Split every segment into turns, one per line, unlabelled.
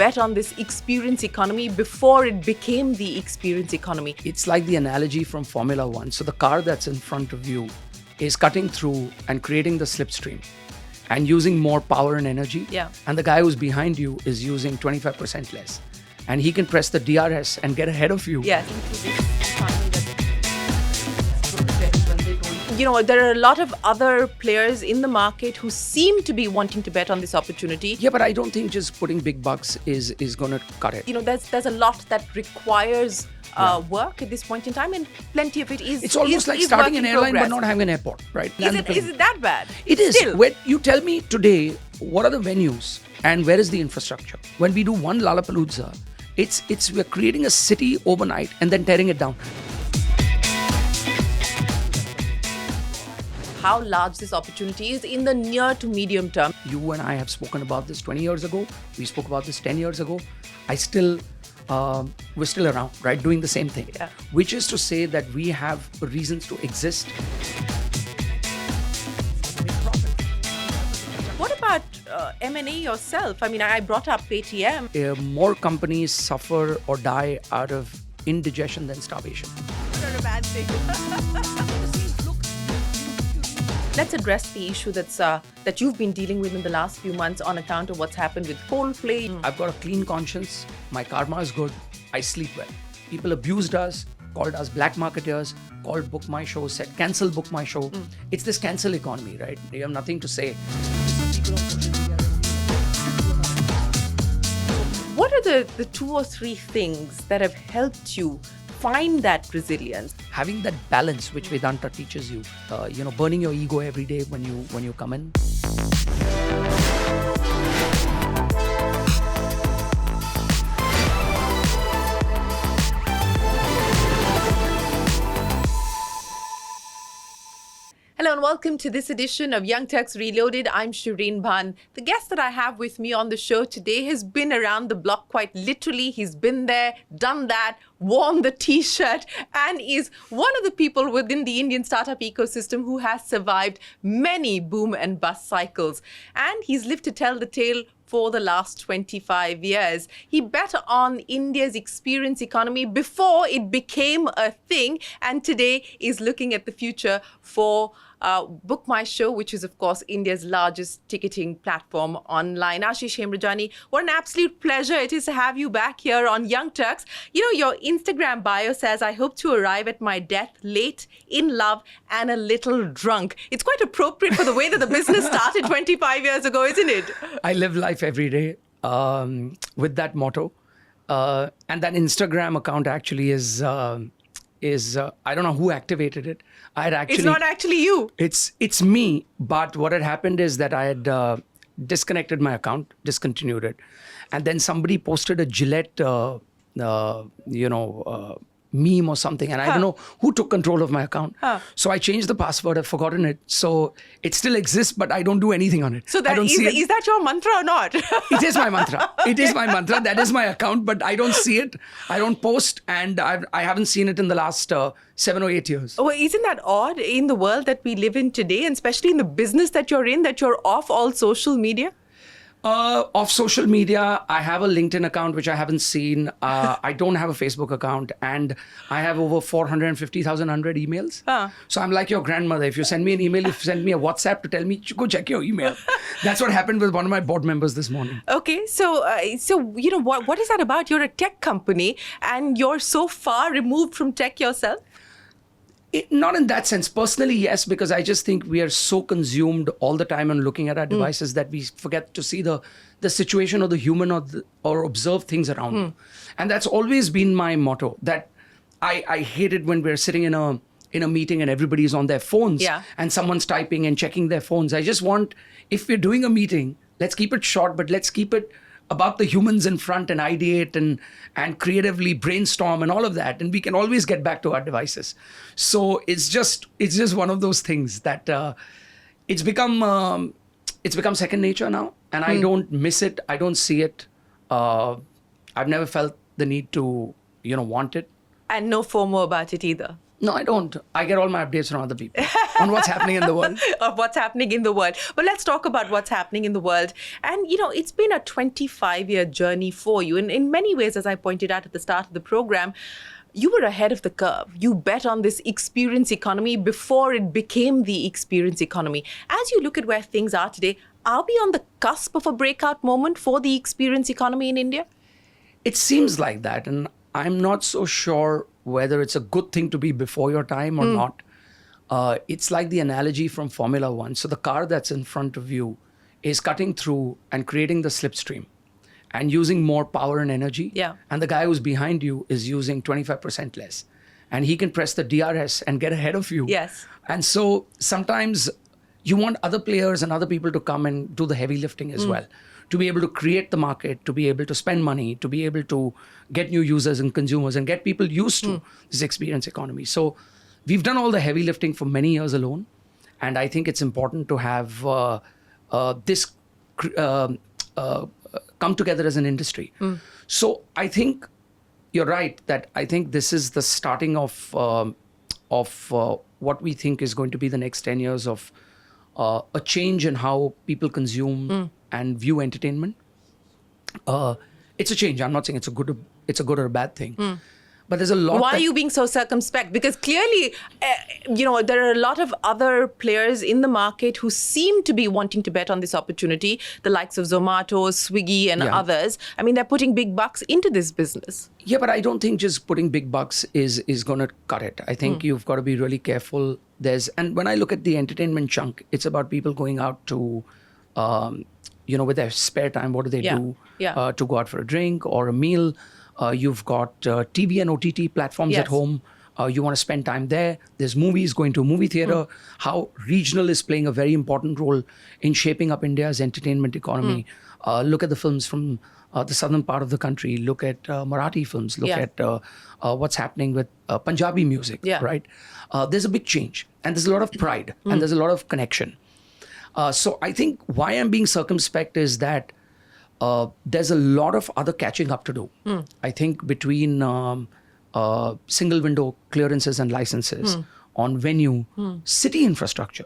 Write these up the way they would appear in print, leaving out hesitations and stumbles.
bet on this experience economy before it became the experience economy.
It's like the analogy from Formula One. So the car that's in front of you is cutting through and creating the slipstream and using more power and energy.
Yeah.
And the guy who's behind you is using 25% less. And he can press the DRS and get ahead of you.
Yes. You know, there are a lot of other players in the market who seem to be wanting to bet on this opportunity.
Yeah, but I don't think just putting big bucks is going to cut it.
You know, there's a lot that requires work at this point in time, and plenty of it is.
It's almost like starting an airline but not having an airport, right?
Is it that bad?
It is.
Still.
When you tell me today, what are the venues and where is the infrastructure? When we do one Lollapalooza, we're creating a city overnight and then tearing it down.
How large this opportunity is in the near to medium term.
You and I have spoken about this 20 years ago. We spoke about this 10 years ago. We're still around, right? Doing the same thing.
Yeah.
Which is to say that we have reasons to exist.
What about M&A yourself? I mean, I brought up Paytm.
More companies suffer or die out of indigestion than starvation.
Not a bad thing. Let's address the issue that you've been dealing with in the last few months on account of what's happened with Coldplay.
I've got a clean conscience. My karma is good. I sleep well. People abused us, called us black marketers, called BookMyShow, said cancel BookMyShow. It's this cancel economy, right? You have nothing to say.
What are the 2 or 3 things that have helped you find that resilience?
Having that balance which Vedanta teaches you, burning your ego every day when you come in.
Hello and welcome to this edition of Young Turks Reloaded. I'm Shereen Bhan. The guest that I have with me on the show today has been around the block quite literally. He's been there, done that, worn the t-shirt, and is one of the people within the Indian startup ecosystem who has survived many boom and bust cycles. And he's lived to tell the tale for the last 25 years. He bet on India's experience economy before it became a thing, and today is looking at the future for BookMyShow, which is, of course, India's largest ticketing platform online. Ashish Hemrajani, what an absolute pleasure it is to have you back here on Young Turks. You know, your Instagram bio says, I hope to arrive at my death late, in love, and a little drunk. It's quite appropriate for the way that the business started 25 years ago, isn't it?
I live life every day with that motto. And that Instagram account actually is I don't know who activated it.
It's not actually you.
It's me. But what had happened is that I had disconnected my account, discontinued it, and then somebody posted a Gillette, meme or something, and I don't know who took control of my account. So I changed the password. I've forgotten it. So it still exists, but I don't do anything on it.
So that is that your mantra or not?
It is my mantra. It is my mantra. That is my account, but I don't see it. I don't post, and I haven't seen it in the last 7 or 8 years.
Oh, isn't that odd in the world that we live in today, and especially in the business that you're in, that you're off all social media?
Off social media, I have a LinkedIn account, which I haven't seen. I don't have a Facebook account, and I have over 450,000 emails. So I'm like your grandmother. If you send me an email, if you send me a WhatsApp to tell me, go check your email. That's what happened with one of my board members this morning.
Okay, so you know, what is that about? You're a tech company, and you're so far removed from tech yourself?
Not in that sense. Personally, yes, because I just think we are so consumed all the time on looking at our devices that we forget to see the situation or the human or observe things around. And that's always been my motto, that I hate it when we're sitting in a meeting and everybody's on their phones and someone's typing and checking their phones. I just want, if we're doing a meeting, let's keep it short, but let's keep it about the humans in front and ideate and creatively brainstorm and all of that, and we can always get back to our devices. So it's just one of those things that it's become second nature now, and I don't miss it. I don't see it. I've never felt the need to want it.
And no FOMO about it either.
No, I don't. I get all my updates from other people. on what's happening in the world.
Of what's happening in the world. But let's talk about what's happening in the world. And, it's been a 25-year journey for you. And in many ways, as I pointed out at the start of the program, you were ahead of the curve. You bet on this experience economy before it became the experience economy. As you look at where things are today, are we on the cusp of a breakout moment for the experience economy in India?
It seems like that. And I'm not so sure whether it's a good thing to be before your time or not. It's like the analogy from Formula One. So the car that's in front of you is cutting through and creating the slipstream and using more power and energy.
Yeah.
And the guy who's behind you is using 25% less. And he can press the DRS and get ahead of you.
Yes.
And so sometimes you want other players and other people to come and do the heavy lifting as well, to be able to create the market, to be able to spend money, to be able to get new users and consumers and get people used to this experience economy. So we've done all the heavy lifting for many years alone. And I think it's important to have this come together as an industry. So I think you're right that I think this is the starting of what we think is going to be the next 10 years of a change in how people consume and view entertainment. It's a change. I'm not saying it's a good or a bad thing. But there's a lot.
Why are you being so circumspect? Because clearly, there are a lot of other players in the market who seem to be wanting to bet on this opportunity, the likes of Zomato, Swiggy, and others. I mean, they're putting big bucks into this business.
Yeah, but I don't think just putting big bucks is going to cut it. I think you've got to be really careful. And when I look at the entertainment chunk, it's about people going out to, with their spare time, what do they do? To go out for a drink or a meal. You've got TV and OTT platforms at home. You want to spend time there. There's movies, going to a movie theater. How regional is playing a very important role in shaping up India's entertainment economy. Look at the films from the southern part of the country. Look at Marathi films. Look at what's happening with Punjabi music, right? There's a big change. And there's a lot of pride. And there's a lot of connection. So I think why I'm being circumspect is that there's a lot of other catching up to do. I think between single window clearances and licenses on venue, city infrastructure.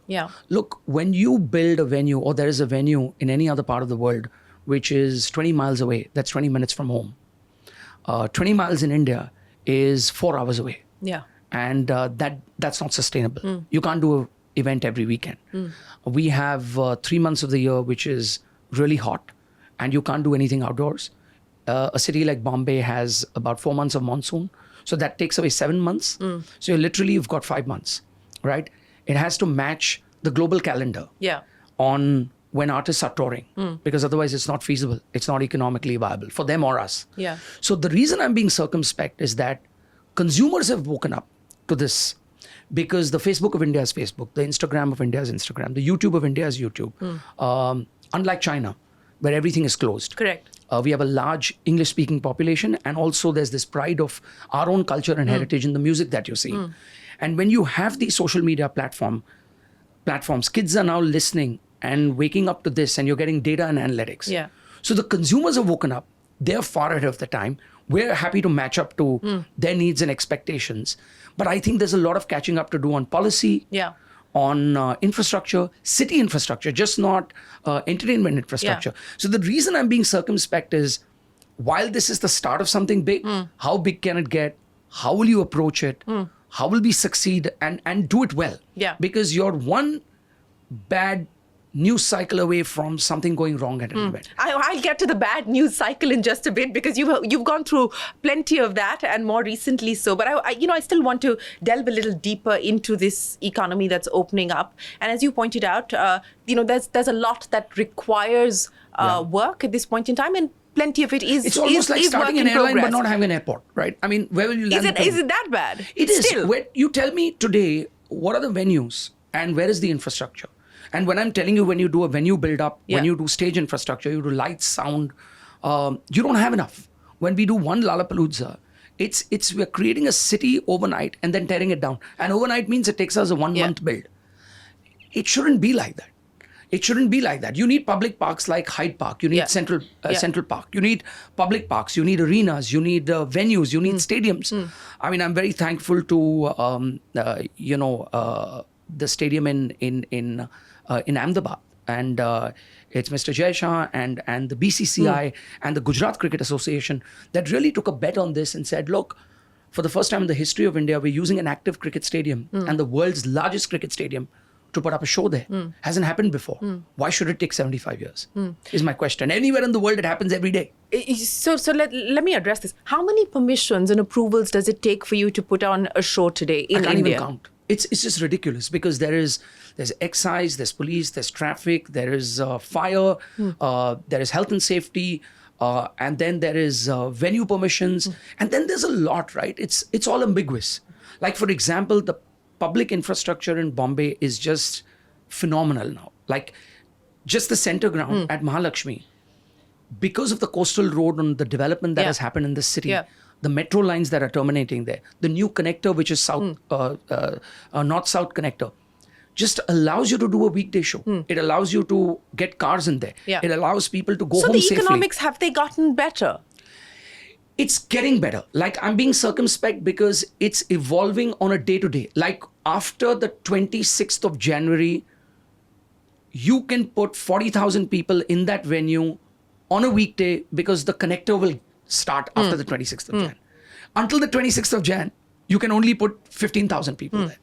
Look, when you build a venue or there is a venue in any other part of the world, which is 20 miles away, that's 20 minutes from home. 20 miles in India is 4 hours away. And that's not sustainable. You can't do an event every weekend. We have 3 months of the year, which is really hot. And you can't do anything outdoors. A city like Bombay has about 4 months of monsoon. So that takes away 7 months. So you've got 5 months, right? It has to match the global calendar on when artists are touring, because otherwise it's not feasible. It's not economically viable for them or us. So the reason I'm being circumspect is that consumers have woken up to this, because the Facebook of India is Facebook, the Instagram of India is Instagram, the YouTube of India is YouTube. Unlike China, where everything is closed.
Correct.
We have a large English-speaking population, and also there's this pride of our own culture and heritage in the music that you see. And when you have these social media platforms, kids are now listening and waking up to this, and you're getting data and analytics. So the consumers have woken up. They're far ahead of the time. We're happy to match up to their needs and expectations. But I think there's a lot of catching up to do on policy, on infrastructure, city infrastructure, just not entertainment infrastructure. So the reason I'm being circumspect is, while this is the start of something big, how big can it get? How will you approach it? How will we succeed and do it well? Because you're one bad news cycle away from something going wrong at an event.
I'll get to the bad news cycle in just a bit, because you've gone through plenty of that, and more recently so. But I still want to delve a little deeper into this economy that's opening up. And as you pointed out, there's a lot that requires work at this point in time, and plenty of it is.
It's almost like starting an airline but not having an airport, right? I mean, where will you land?
Is it that bad?
It is. You tell me today, what are the venues and where is the infrastructure? And when I'm telling you, when you do a venue build-up, when you do stage infrastructure, you do lights, sound, you don't have enough. When we do one Lollapalooza, we're creating a city overnight and then tearing it down. And overnight means it takes us a 1 month build. It shouldn't be like that. It shouldn't be like that. You need public parks like Hyde Park. You need Central Park. You need public parks. You need arenas. You need venues. You need stadiums. I mean, I'm very thankful to, the stadium in Ahmedabad, and it's Mr. Jay Shah and the BCCI and the Gujarat Cricket Association that really took a bet on this and said, look, for the first time in the history of India, we're using an active cricket stadium and the world's largest cricket stadium to put up a show there. Hasn't happened before. Why should it take 75 years? Is my question. Anywhere in the world, it happens every day.
So let me address this. How many permissions and approvals does it take for you to put on a show today in India?
I can't even count. It's just ridiculous because there's excise, there's police, there's traffic, there is fire, there is health and safety, and then there is venue permissions, and then there's a lot, right? It's all ambiguous. Like, for example, the public infrastructure in Bombay is just phenomenal now. Like, just the center ground at Mahalakshmi, because of the coastal road and the development that has happened in the city, the metro lines that are terminating there, the new connector, which is north-south connector, just allows you to do a weekday show. It allows you to get cars in there. It allows people to go home safely.
So the economics, have they gotten better?
It's getting better. Like, I'm being circumspect because it's evolving on a day-to-day. Like, after the 26th of January, you can put 40,000 people in that venue on a weekday because the connector will start after the 26th of Jan. Until the 26th of Jan, you can only put 15,000 people there.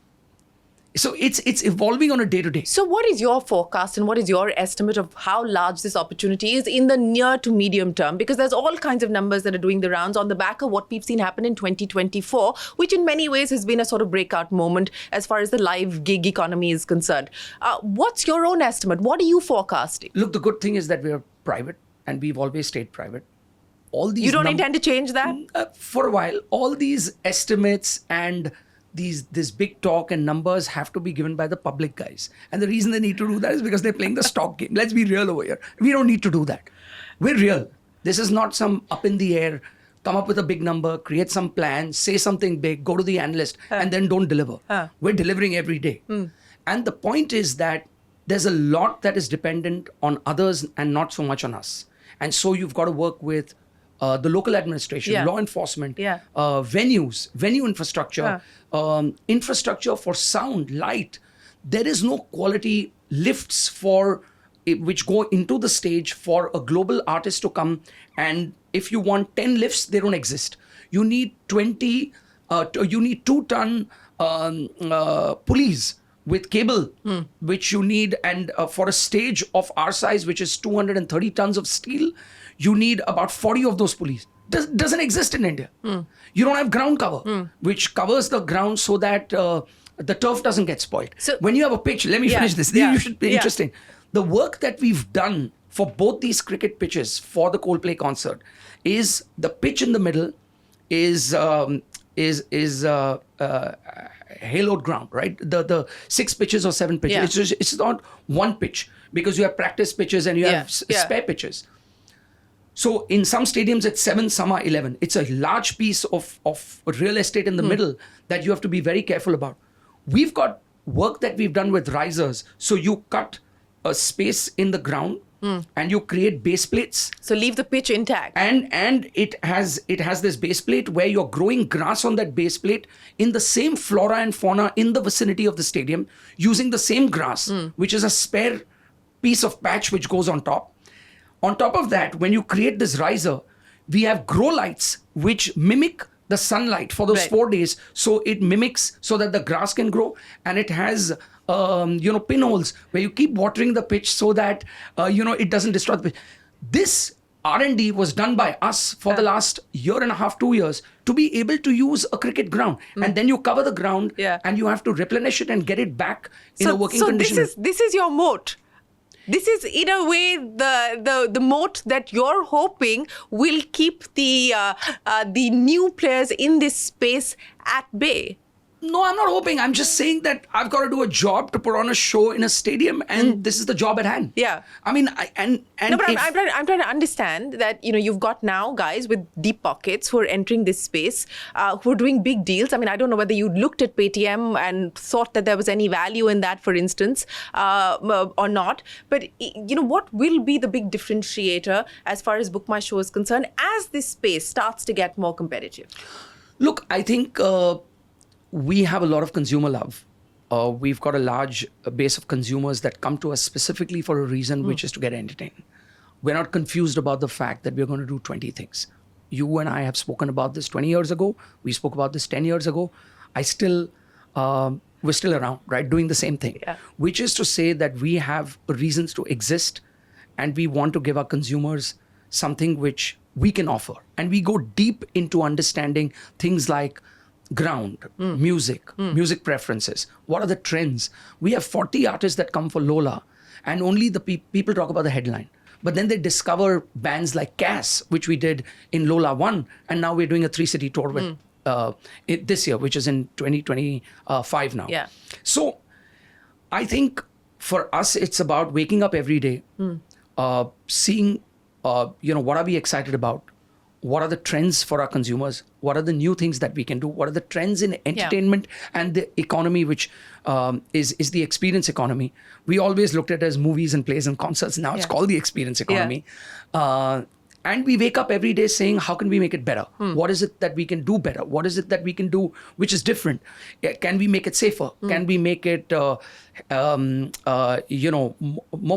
So it's evolving on a day-to-day.
So what is your forecast and what is your estimate of how large this opportunity is in the near to medium term? Because there's all kinds of numbers that are doing the rounds on the back of what we've seen happen in 2024, which in many ways has been a sort of breakout moment as far as the live gig economy is concerned. What's your own estimate? What are you forecasting?
Look, the good thing is that we're private and we've always stayed private. All these
you don't intend to change that?
For a while. All these estimates and this big talk and numbers have to be given by the public guys. And the reason they need to do that is because they're playing the stock game. Let's be real over here. We don't need to do that. We're real. This is not some up in the air, come up with a big number, create some plan, say something big, go to the analyst, and then don't deliver. We're delivering every day. And the point is that there's a lot that is dependent on others and not so much on us. And so you've got to work with the local administration, law enforcement, venues, venue infrastructure, infrastructure for sound, light. There is no quality lifts which go into the stage for a global artist to come. And if you want 10 lifts, they don't exist. You need 20, you need 2-ton pulleys with cable, which you need. And for a stage of our size, which is 230 tons of steel, you need about 40 of those pulleys. Doesn't exist in India. You don't have ground cover, which covers the ground so that the turf doesn't get spoiled. So, when you have a pitch, let me finish this. You should be interesting. The work that we've done for both these cricket pitches for the Coldplay concert is the pitch in the middle is haloed ground, right? The 6 pitches or 7 pitches. It's not one pitch because you have practice pitches and you have spare pitches. So in some stadiums, it's 7, some are 11. It's a large piece of real estate in the middle that you have to be very careful about. We've got work that we've done with risers. So you cut a space in the ground and you create base plates.
So leave the pitch intact.
And it has this base plate where you're growing grass on that base plate in the same flora and fauna in the vicinity of the stadium using the same grass, which is a spare piece of patch which goes on top. On top of that, when you create this riser, we have grow lights which mimic the sunlight for those 4 days. So it mimics so that the grass can grow, and it has pinholes where you keep watering the pitch so that it doesn't destroy the pitch. This R&D was done by us for the last year and a half, 2 years, to be able to use a cricket ground. And then you cover the ground and you have to replenish it and get it back in a working condition.
So this is your moat. This is, in a way, the moat that you're hoping will keep the new players in this space at bay.
No, I'm not hoping. I'm just saying that I've got to do a job to put on a show in a stadium, and this is the job at hand. I mean, I'm
trying to understand that you've got now guys with deep pockets who are entering this space, who are doing big deals. I mean, I don't know whether you looked at Paytm and thought that there was any value in that, for instance, or not. But what will be the big differentiator as far as BookMyShow is concerned as this space starts to get more competitive?
Look, I think we have a lot of consumer love. we've got a large base of consumers that come to us specifically for a reason, which is to get entertained. We're not confused about the fact that we're going to do 20 things. You and I have spoken about this 20 years ago. We spoke about this 10 years ago. We're still around, right? Doing the same thing, which is to say that we have reasons to exist and we want to give our consumers something which we can offer. And we go deep into understanding things like ground, music preferences. What are the trends? We have 40 artists that come for Lola and only the people talk about the headline. But then they discover bands like Cass, which we did in Lola 1. And now we're doing a 3-city tour with this year, which is in 2025 now.
Yeah.
So I think for us, it's about waking up every day, seeing, what are we excited about? What are the trends for our consumers? What are the new things that we can do? What are the trends in entertainment and the economy, which is the experience economy? We always looked at it as movies and plays and concerts. Now it's called the experience economy. And we wake up every day saying, how can we make it better? What is it that we can do better? What is it that we can do which is different? Can we make it safer? Can we make it, more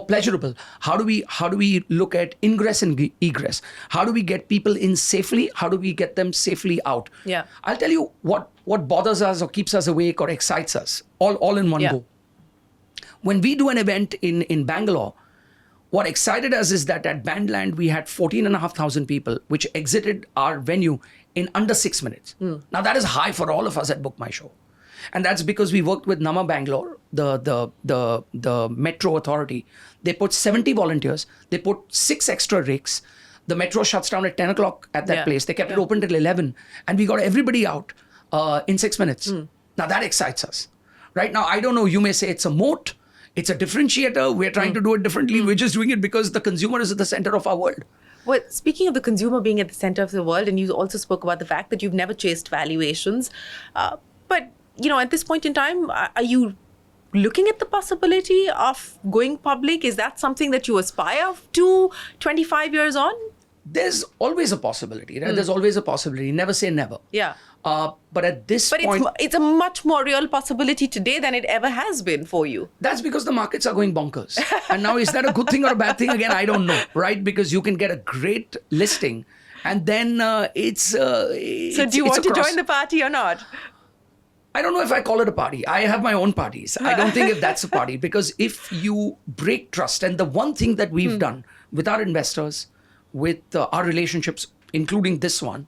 pleasurable? How do we look at ingress and egress? How do we get people in safely? How do we get them safely out?
Yeah.
I'll tell you what bothers us or keeps us awake or excites us all in one go. When we do an event in Bangalore, what excited us is that at Bandland, we had 14,500 people, which exited our venue in under 6 minutes. Now, that is high for all of us at BookMyShow. And that's because we worked with Nama Bangalore, the metro authority. They put 70 volunteers. They put 6 extra rigs. The metro shuts down at 10 o'clock at that place. They kept it open till 11. And we got everybody out in 6 minutes. Now, that excites us. Right now, I don't know, you may say it's a moat. It's a differentiator. We're trying to do it differently. We're just doing it because the consumer is at the center of our world.
Well, speaking of the consumer being at the center of the world, and you also spoke about the fact that you've never chased valuations. But, at this point in time, are you looking at the possibility of going public? Is that something that you aspire to 25 years on?
There's always a possibility, right? There's always a possibility. Never say never.
Yeah.
But at this point...
But it's a much more real possibility today than it ever has been for you.
That's because the markets are going bonkers. And now, is that a good thing or a bad thing? Again, I don't know, right? Because you can get a great listing and then
So do you want to join the party or not?
I don't know if I call it a party. I have my own parties. I don't think if that's a party, because if you break trust, and the one thing that we've done with our investors, with our relationships, including this one,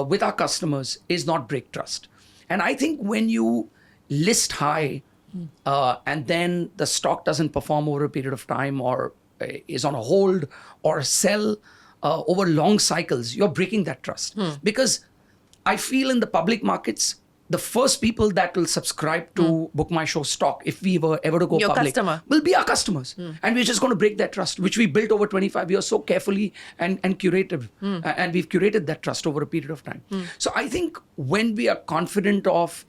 with our customers, is not break trust. And I think when you list high and then the stock doesn't perform over a period of time or is on a hold or sell over long cycles, you're breaking that trust. Because I feel in the public markets, the first people that will subscribe to BookMyShow stock, if we were ever to go public, will be our customers. And we're just going to break that trust, which we built over 25 years so carefully and curated. And we've curated that trust over a period of time. So I think when we are confident of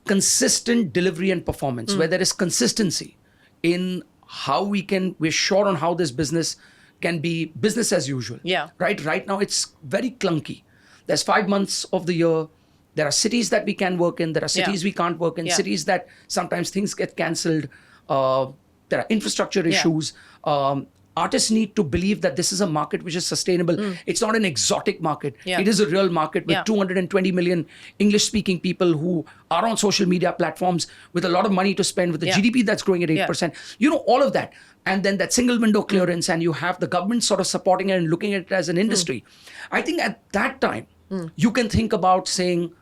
consistent delivery and performance, where there is consistency in how we're sure on how this business can be business as usual.
Yeah.
Right now, it's very clunky. There's 5 months of the year. There are cities that we can work in. There are cities we can't work in. Cities that sometimes things get cancelled. There are infrastructure issues. Artists need to believe that this is a market which is sustainable. It's not an exotic market. It is a real market with 220 million English-speaking people who are on social media platforms with a lot of money to spend, with a GDP that's growing at 8%. All of that. And then that single window clearance, and you have the government sort of supporting it and looking at it as an industry. I think at that time, you can think about saying,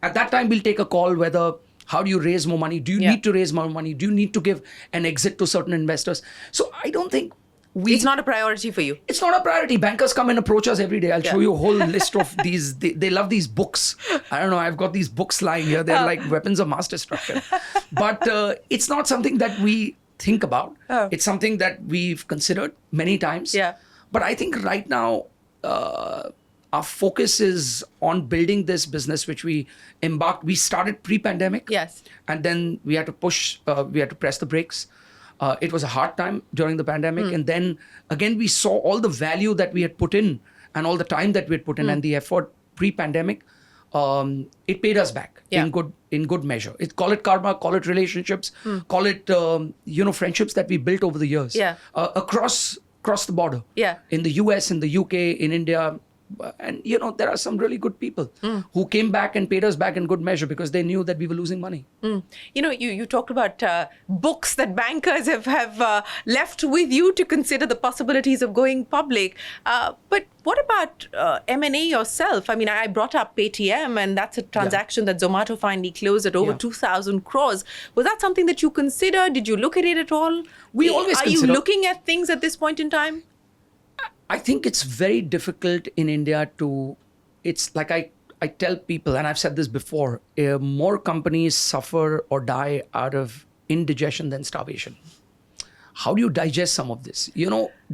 at that time, we'll take a call whether, how do you raise more money? Do you need to raise more money? Do you need to give an exit to certain investors? So I don't think
it's not a priority for you.
It's not a priority. Bankers come and approach us every day. I'll show you a whole list of these. They love these books. I don't know. I've got these books lying here. They're like weapons of mass destruction. But it's not something that we think about. It's something that we've considered many times. But I think right now, our focus is on building this business, which we started pre-pandemic.
Yes.
And then we had to press the brakes. It was a hard time during the pandemic. And then again, we saw all the value that we had put in and all the time that we had put in and the effort pre-pandemic. it paid us back in good measure. Call it karma, call it relationships, call it friendships that we built over the years across the border. In the US, in the UK, in India. And there are some really good people who came back and paid us back in good measure because they knew that we were losing money.
You talked about books that bankers have left with you to consider the possibilities of going public. But what about M&A yourself? I mean, I brought up Paytm, and that's a transaction that Zomato finally closed at over 2,000 crores. Was that something that you considered? Did you look at it at all?
We always consider.
Are you looking at things at this point in time?
I think it's very difficult in India it's like I tell people, and I've said this before, more companies suffer or die out of indigestion than starvation. How do you digest some of this?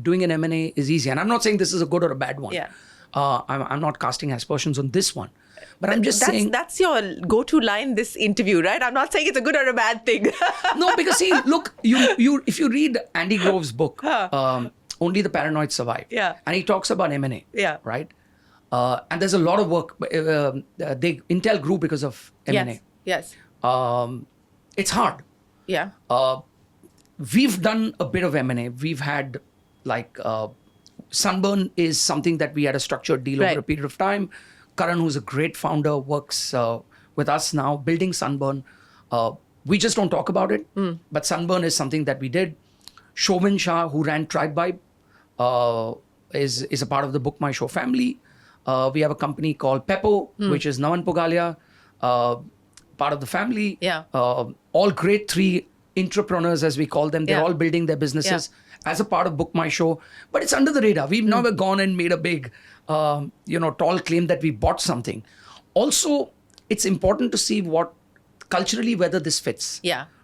Doing an M&A is easy. And I'm not saying this is a good or a bad one. I'm not casting aspersions on this one. But I'm just saying...
That's your go-to line this interview, right? I'm not saying it's a good or a bad thing.
No, because see, look, if you read Andy Grove's book... Only the Paranoid Survive. And he talks about M&A. Right? And there's a lot of work. Intel grew because of M&A.
Yes.
It's hard. We've done a bit of M&A. We've had Sunburn is something that we had a structured deal over a period of time. Karan, who's a great founder, works with us now, building Sunburn. We just don't talk about it. But Sunburn is something that we did. Chauvin Shah, who ran Tribe, is a part of the BookMyShow family. We have a company called Peppo, which is Naman Pugalia, part of the family. All grade 3 entrepreneurs, as we call them. They're all building their businesses as a part of BookMyShow. But it's under the radar. We've never gone and made a big, tall claim that we bought something. Also, it's important to see culturally whether this fits.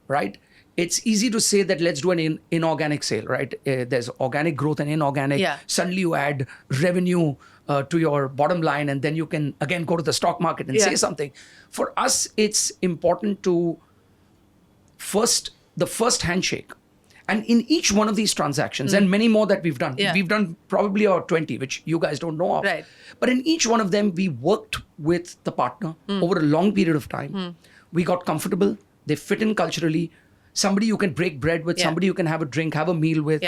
Right? It's easy to say that let's do an inorganic sale, right? There's organic growth and inorganic. Suddenly you add revenue to your bottom line, and then you can again go to the stock market and say something. For us, it's important to the first handshake. And in each one of these transactions, and many more that we've done probably about 20, which you guys don't know of.
Right.
But in each one of them, we worked with the partner over a long period of time. We got comfortable. They fit in culturally. Somebody you can break bread with, somebody you can have a drink, have a meal with.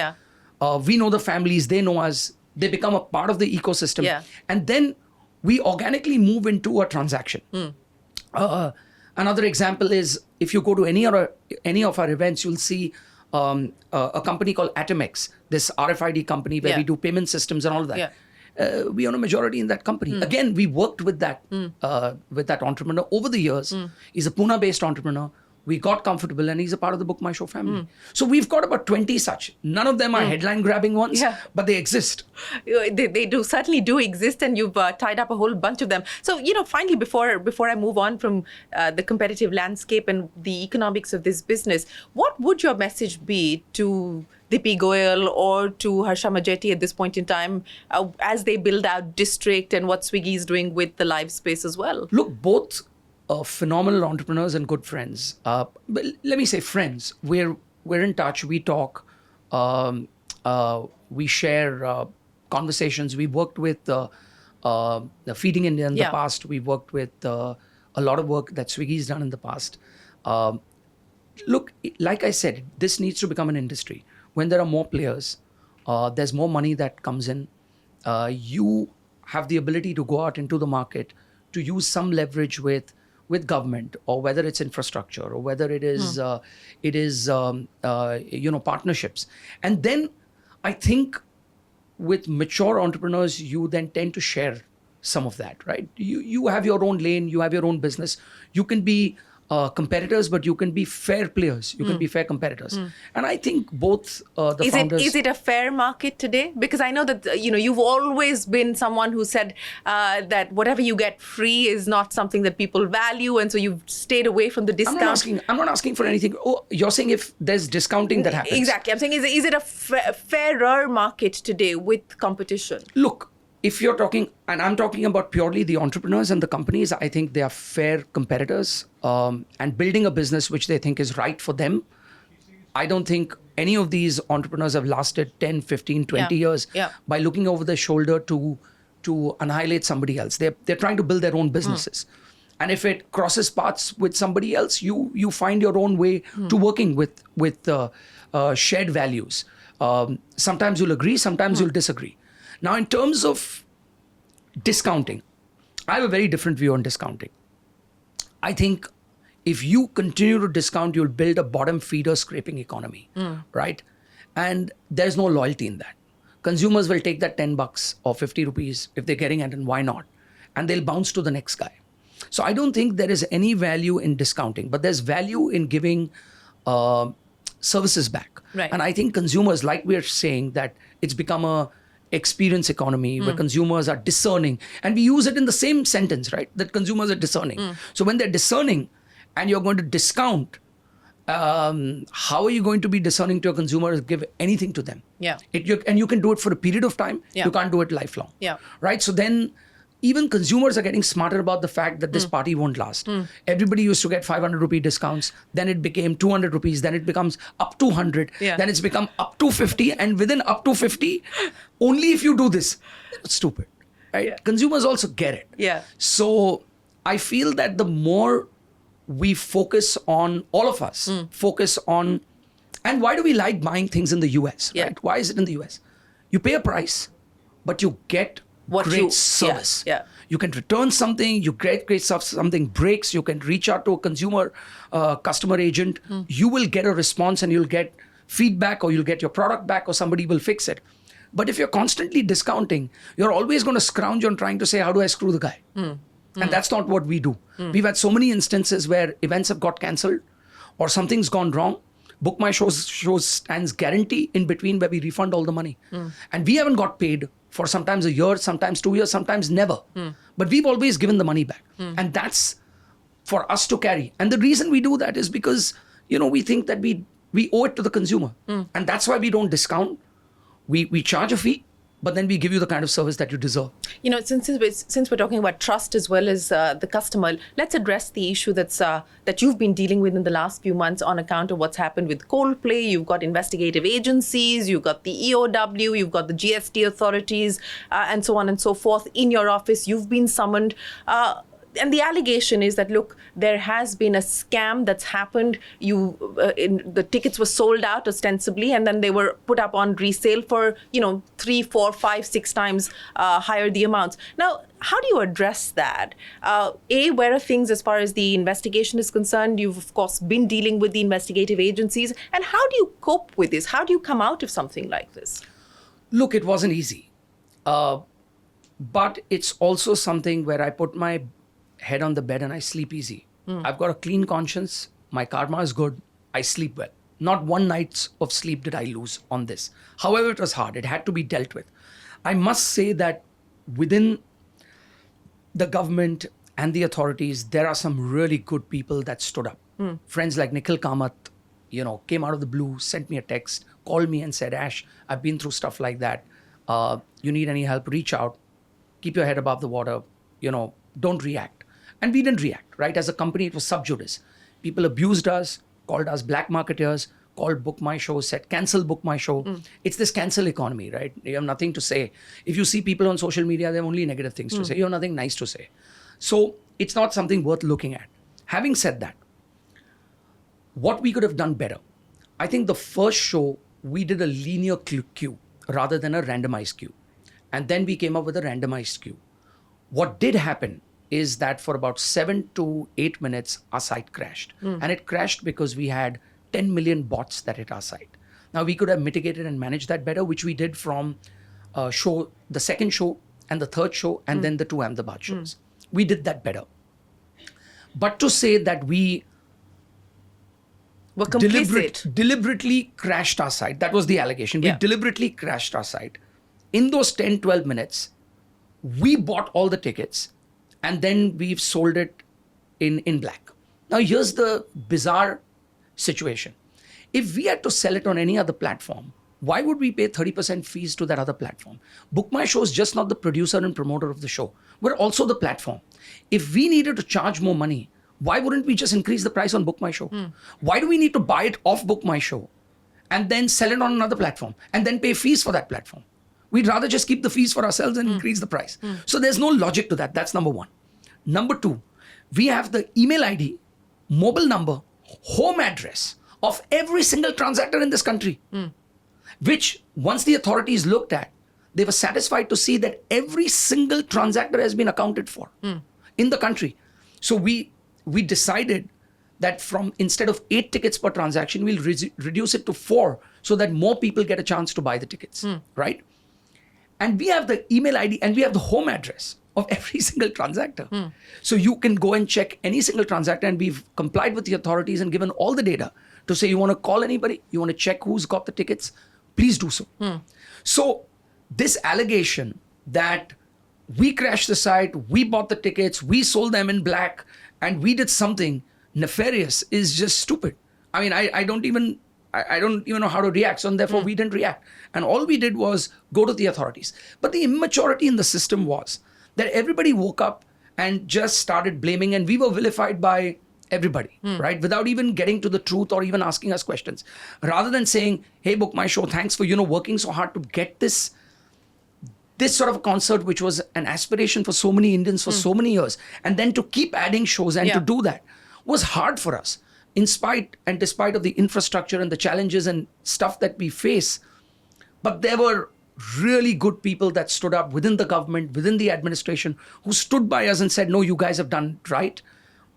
We know the families, they know us. They become a part of the ecosystem. And then we organically move into a transaction. Another example is if you go to any of our events, you'll see a company called Atomex, this RFID company where we do payment systems and all of that. We own a majority in that company. Again, we worked with that entrepreneur over the years. He's a Pune-based entrepreneur. We got comfortable, and he's a part of the BookMyShow family. So we've got about 20 such. None of them are headline-grabbing ones, but they exist.
They certainly do exist, and you've tied up a whole bunch of them. So, finally, before I move on from the competitive landscape and the economics of this business, what would your message be to Dipi Goyal or to Harsha Majety at this point in time as they build out District and what Swiggy is doing with the live space as well?
Look, both phenomenal entrepreneurs and good friends. But let me say friends. We're in touch. We talk. We share conversations. We worked with the Feeding India in the past. We worked with a lot of work that Swiggy's done in the past. Look, like I said, this needs to become an industry. When there are more players, there's more money that comes in. You have the ability to go out into the market to use some leverage with government, or whether it's infrastructure, or whether it is partnerships. And then I think with mature entrepreneurs, you then tend to share some of that, right? You have your own lane, you have your own business. You can be competitors, but you can be fair players. You can be fair competitors. And I think both the founders...
Is it a fair market today? Because I know that, you've always been someone who said that whatever you get free is not something that people value. And so you've stayed away from the discount.
I'm not asking for anything. Oh, you're saying if there's discounting that happens.
Exactly. I'm saying, is it a fairer market today with competition?
Look, if you're talking, and I'm talking about purely the entrepreneurs and the companies, I think they are fair competitors and building a business which they think is right for them. I don't think any of these entrepreneurs have lasted 10, 15, 20 years by looking over their shoulder to to annihilate somebody else. They're trying to build their own businesses. And if it crosses paths with somebody else, you find your own way to working with shared values. Sometimes you'll agree, sometimes you'll disagree. Now, in terms of discounting, I have a very different view on discounting. I think if you continue to discount, you'll build a bottom feeder scraping economy, right? And there's no loyalty in that. Consumers will take that $10 or 50 rupees if they're getting it, and why not? And they'll bounce to the next guy. So I don't think there is any value in discounting, but there's value in giving services back.
Right.
And I think consumers, like we're saying, that it's become a experience economy where consumers are discerning. And we use it in the same sentence, right? That consumers are discerning. So when they're discerning and you're going to discount, how are you going to be discerning to your consumers, give anything to them?
Yeah.
And you can do it for a period of time.
Yeah.
You can't do it lifelong.
Yeah.
Right? So then even consumers are getting smarter about the fact that this party won't last. Everybody used to get 500 rupee discounts. Then it became 200 rupees. Then it becomes up to 100.
Yeah.
Then it's become up to 50. And within up to 50, only if you do this. It's stupid. Right?
Yeah.
Consumers also get it.
Yeah.
So I feel that the more we focus on, all of us focus on, and why do we like buying things in the US?
Yeah.
Right? Why is it in the US? You pay a price, but you get great service.
Yeah.
You can return something, you get great stuff, something breaks, you can reach out to a customer agent. You will get a response and you'll get feedback, or you'll get your product back, or somebody will fix it. But if you're constantly discounting, you're always going to scrounge on trying to say, how do I screw the guy? And that's not what we do. We've had so many instances where events have got cancelled or something's gone wrong. BookMyShow stands guarantee in between, where we refund all the money. And we haven't got paid for sometimes a year, sometimes 2 years, sometimes never. But we've always given the money back. And that's for us to carry. And the reason we do that is because, we think that we owe it to the consumer. And that's why we don't discount. We charge a fee, but then we give you the kind of service that you deserve.
Since we're talking about trust as well as the customer, let's address the issue that you've been dealing with in the last few months on account of what's happened with Coldplay. You've got investigative agencies, you've got the EOW, you've got the GST authorities, and so on and so forth. In your office, you've been summoned. And the allegation is that, look, there has been a scam that's happened. The tickets were sold out ostensibly, and then they were put up on resale for, 3, 4, 5, 6 times higher the amounts. Now, how do you address that? Where are things as far as the investigation is concerned? You've, of course, been dealing with the investigative agencies. And how do you cope with this? How do you come out of something like this?
Look, it wasn't easy. But it's also something where I put my head on the bed and I sleep easy. I've got a clean conscience. My karma is good. I sleep well. Not one night of sleep did I lose on this. However, it was hard. It had to be dealt with. I must say that within the government and the authorities, there are some really good people that stood up. Friends like Nikhil Kamath, came out of the blue, sent me a text, called me and said, Ash, I've been through stuff like that. You need any help, reach out. Keep your head above the water. Don't react. And we didn't react, right? As a company, it was sub judice. People abused us, called us black marketers, called BookMyShow, said, cancel BookMyShow. It's this cancel economy, right? You have nothing to say. If you see people on social media, they have only negative things to say. You have nothing nice to say. So it's not something worth looking at. Having said that, what we could have done better, I think the first show, we did a linear queue rather than a randomized queue. And then we came up with a randomized queue. What did happen is that for about 7 to 8 minutes, our site crashed. And it crashed because we had 10 million bots that hit our site. Now, we could have mitigated and managed that better, which we did from the second show and the third show, and then the 2 Ahmedabad shows. We did that better. But to say that we
were complicit.
Deliberately crashed our site, that was the allegation. We deliberately crashed our site. In those 10, 12 minutes, we bought all the tickets, and then we've sold it in black. Now, here's the bizarre situation. If we had to sell it on any other platform, why would we pay 30% fees to that other platform? BookMyShow is just not the producer and promoter of the show. We're also the platform. If we needed to charge more money, why wouldn't we just increase the price on BookMyShow? Why do we need to buy it off BookMyShow and then sell it on another platform and then pay fees for that platform? We'd rather just keep the fees for ourselves and increase the price. So there's no logic to that. That's number one. Number two, we have the email ID, mobile number, home address of every single transactor in this country, which once the authorities looked at, they were satisfied to see that every single transactor has been accounted for in the country. So we decided that instead of 8 tickets per transaction, we'll reduce it to 4 so that more people get a chance to buy the tickets, right? And we have the email ID and we have the home address of every single transactor. So you can go and check any single transactor, and we've complied with the authorities and given all the data to say, you want to call anybody, you want to check who's got the tickets, please do so. So this allegation that we crashed the site, we bought the tickets, we sold them in black, and we did something nefarious is just stupid. I mean, I don't even know how to react. So therefore, we didn't react. And all we did was go to the authorities. But the immaturity in the system was that everybody woke up and just started blaming, and we were vilified by everybody, right? Without even getting to the truth or even asking us questions. Rather than saying, hey, BookMyShow, thanks for, working so hard to get this sort of a concert, which was an aspiration for so many Indians for so many years. And then to keep adding shows and to do that was hard for us. In spite and despite of the infrastructure and the challenges and stuff that we face. But there were really good people that stood up within the government, within the administration, who stood by us and said, no, you guys have done right.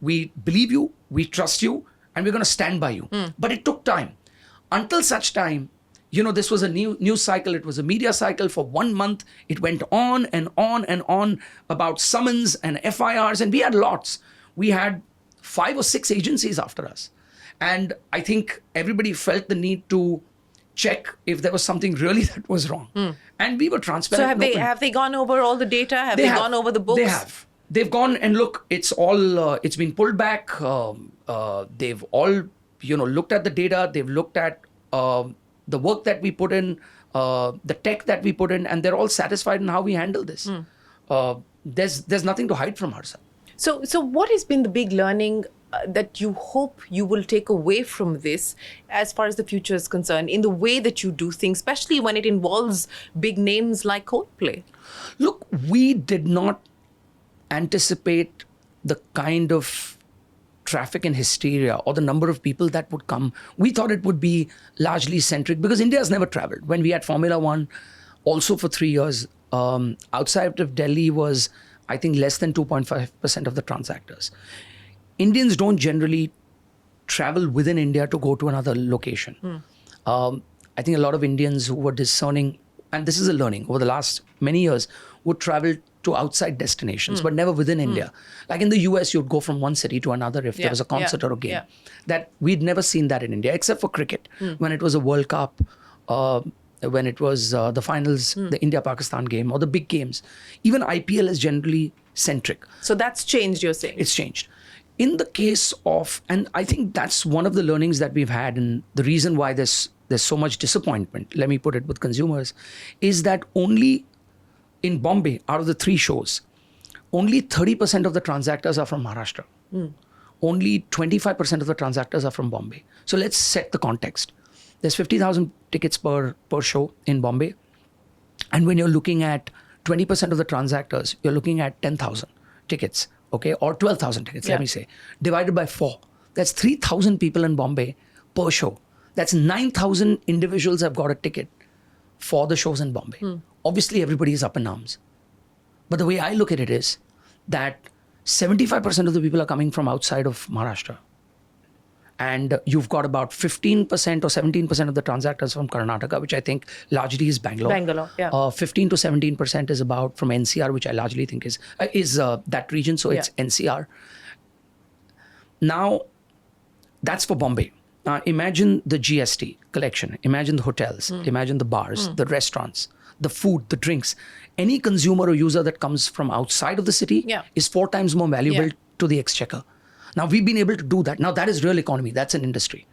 We believe you, we trust you, and we're going to stand by you. But it took time. Until such time, this was a news cycle. It was a media cycle for 1 month. It went on and on and on about summons and FIRs, and we had lots. We had 5 or 6 agencies after us. And I think everybody felt the need to check if there was something really that was wrong. And we were transparent.
So have they gone over all the data? Have they gone over the books?
They have. They've gone and look, it's all, it's been pulled back. They've all, looked at the data. They've looked at the work that we put in, the tech that we put in, and they're all satisfied in how we handle this. There's nothing to hide from ourselves.
So what has been the big learning that you hope you will take away from this as far as the future is concerned in the way that you do things, especially when it involves big names like Coldplay?
Look, we did not anticipate the kind of traffic and hysteria or the number of people that would come. We thought it would be largely centric because India has never traveled. When we had Formula One, also for 3 years, outside of Delhi was, I think, less than 2.5% of the transactors. Indians don't generally travel within India to go to another location. I think a lot of Indians who were discerning, and this is a learning over the last many years, would travel to outside destinations, but never within India. Like in the US, you'd go from one city to another if there was a concert or a game. That we'd never seen that in India, except for cricket, when it was a World Cup, when it was the finals, the India-Pakistan game, or the big games. Even IPL is generally centric.
So that's changed, you're saying?
It's changed. In the case of, and I think that's one of the learnings that we've had, and the reason why there's so much disappointment, let me put it, with consumers, is that only in Bombay, out of the 3 shows, only 30% of the transactors are from Maharashtra. Only 25% of the transactors are from Bombay. So let's set the context. There's 50,000 tickets per show in Bombay. And when you're looking at 20% of the transactors, you're looking at 10,000 tickets, okay? Or 12,000 tickets, let me say, divided by 4. That's 3,000 people in Bombay per show. That's 9,000 individuals have got a ticket for the shows in Bombay. Obviously, everybody is up in arms. But the way I look at it is that 75% of the people are coming from outside of Maharashtra. And you've got about 15% or 17% of the transactors from Karnataka, which I think largely is Bangalore. 15 to 17% is about from NCR, which I largely think is that region. So it's NCR. Now, that's for Bombay. Now, imagine the GST collection. Imagine the hotels. Imagine the bars, the restaurants, the food, the drinks. Any consumer or user that comes from outside of the city is 4 times more valuable to the exchequer. Now, we've been able to do that. Now, that is real economy. That's an industry.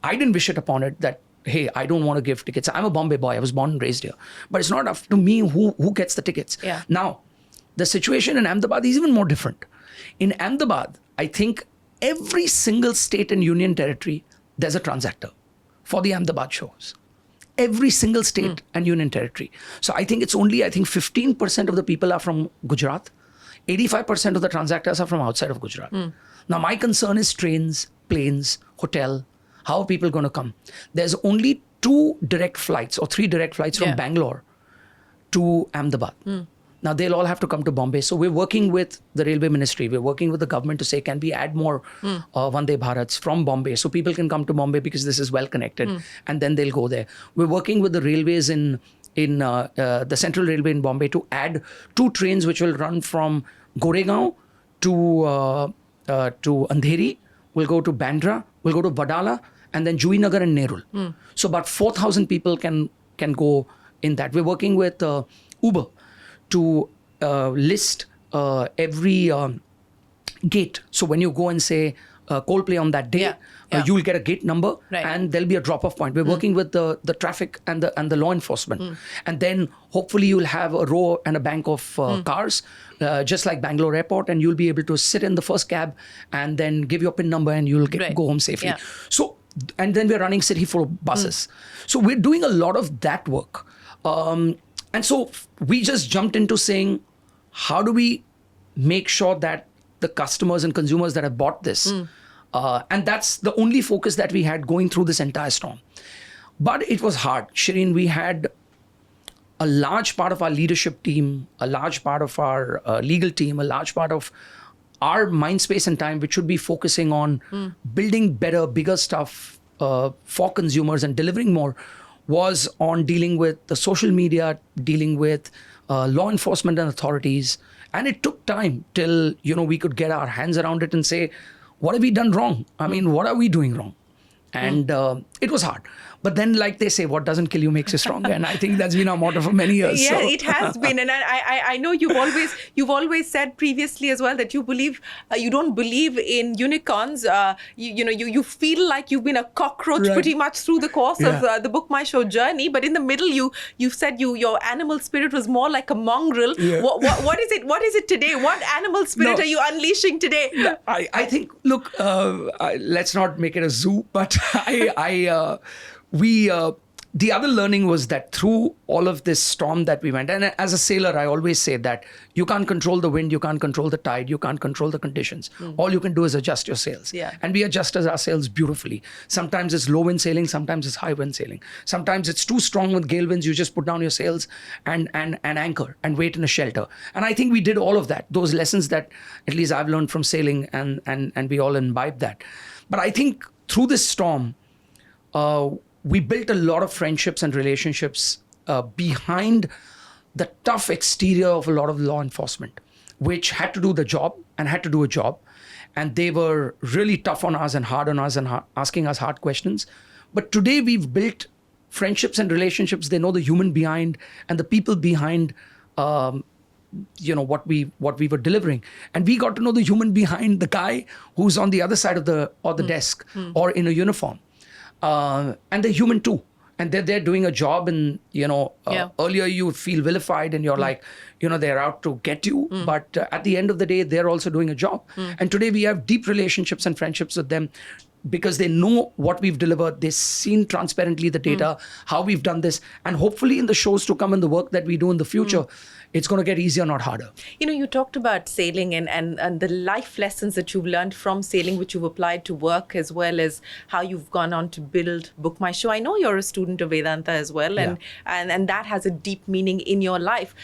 I didn't wish it upon it that, hey, I don't want to give tickets. I'm a Bombay boy. I was born and raised here. But it's not up to me who gets the tickets. Now, the situation in Ahmedabad is even more different. In Ahmedabad, I think every single state and union territory, there's a transactor for the Ahmedabad shows. every single state and union territory. So I think it's only, 15% of the people are from Gujarat. 85% of the transactors are from outside of Gujarat. Now, my concern is trains, planes, hotel. How are people going to come? There's only 2 direct flights or 3 direct flights from Bangalore to Ahmedabad. Now, they'll all have to come to Bombay. So we're working with the Railway Ministry. We're working with the government to say, can we add more Vande Bharats from Bombay so people can come to Bombay because this is well connected and then they'll go there. We're working with the railways in the Central Railway in Bombay to add 2 trains which will run from Goregaon to Andheri. We'll go to Bandra. We'll go to Vadala and then Juinagar and Nerul. So about 4,000 people can go in that. We're working with Uber to list every gate. So when you go and say Coldplay on that day, you'll get a gate number and there'll be a drop-off point. We're working with the traffic and the law enforcement. And then hopefully you'll have a row and a bank of cars, just like Bangalore Airport, and you'll be able to sit in the first cab and then give your PIN number and you'll go home safely. So, and then we're running city full of buses. So we're doing a lot of that work. And so we just jumped into saying, how do we make sure that the customers and consumers that have bought this, and that's the only focus that we had going through this entire storm. But it was hard. Shereen, we had a large part of our leadership team, a large part of our legal team, a large part of our mind space and time, which should be focusing on building better, bigger stuff for consumers and delivering more, was on dealing with the social media, dealing with law enforcement and authorities. And it took time till, we could get our hands around it and say, what have we done wrong? I mean, what are we doing wrong? And it was hard. But then, like they say, what doesn't kill you makes you stronger. And I think that's been our motto for many years.
Yeah, it has been. And I know you've always said previously as well that you believe, you don't believe in unicorns. You feel like you've been a cockroach pretty much through the course of the BookMyShow journey. But in the middle, you've said your animal spirit was more like a mongrel. Yeah. What is it? What is it today? What animal spirit are you unleashing today?
I think, look, let's not make it a zoo, but the other learning was that through all of this storm that we went, and as a sailor, I always say that you can't control the wind, you can't control the tide, you can't control the conditions. All you can do is adjust your sails. Yeah. And we adjusted our sails beautifully. Sometimes it's low wind sailing, sometimes it's high wind sailing. Sometimes it's too strong with gale winds, you just put down your sails and anchor and wait in a shelter. And I think we did all of that. Those lessons that at least I've learned from sailing, and we all imbibed that. But I think through this storm, we built a lot of friendships and relationships behind the tough exterior of a lot of law enforcement, which had to do the job and had to do a job. And they were really tough on us and hard on us and asking us hard questions. But today we've built friendships and relationships. They know the human behind and the people behind what we were delivering. And we got to know the human behind the guy who's on the other side of the desk or in a uniform. And they're human too. And they're there doing a job. And, earlier you would feel vilified and you're like, they're out to get you. But at the end of the day, they're also doing a job. And today we have deep relationships and friendships with them because they know what we've delivered. They've seen transparently the data, how we've done this. And hopefully in the shows to come and the work that we do in the future, it's going to get easier, not harder.
You talked about sailing and the life lessons that you've learned from sailing, which you've applied to work, as well as how you've gone on to build BookMyShow. I know you're a student of Vedanta as well, and that has a deep meaning in your life.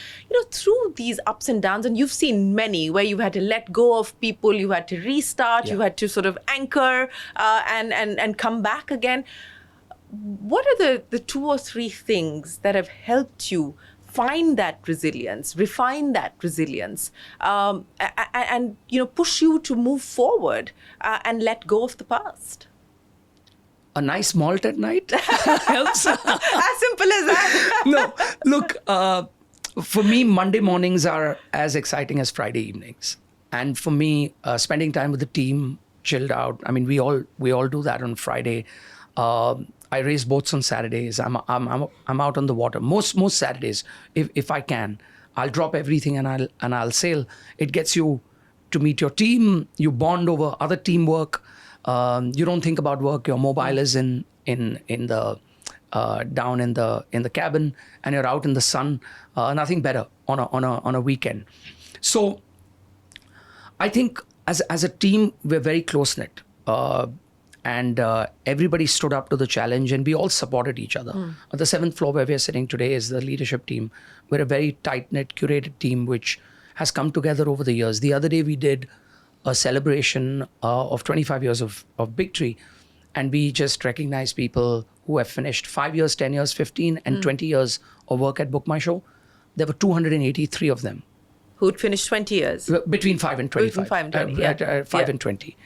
Through these ups and downs, and you've seen many where you've had to let go of people, you had to restart, you had to sort of anchor and come back again. What are the 2 or 3 things that have helped you find that resilience, refine that resilience, and push you to move forward and let go of the past?
A nice malt at night helps.
As simple as that.
No, look, for me, Monday mornings are as exciting as Friday evenings. And for me, spending time with the team, chilled out. I mean, we all do that on Friday. I race boats on Saturdays. I'm out on the water most Saturdays if I can. I'll drop everything and I'll sail. It gets you to meet your team. You bond over other teamwork. You don't think about work. Your mobile is in the down in the cabin, and you're out in the sun. Nothing better on a weekend. So I think as a team, we're very close knit. And everybody stood up to the challenge, and we all supported each other. On the 7th floor where we're sitting today is the leadership team. We're a very tight-knit, curated team which has come together over the years. The other day we did a celebration of 25 years of Big Tree, and we just recognized people who have finished 5 years, 10 years, 15 and 20 years of work at BookMyShow. There were 283 of them.
Who'd finished 20 years?
Between 5 and 25.
Between 5 and 20,
5 and 20.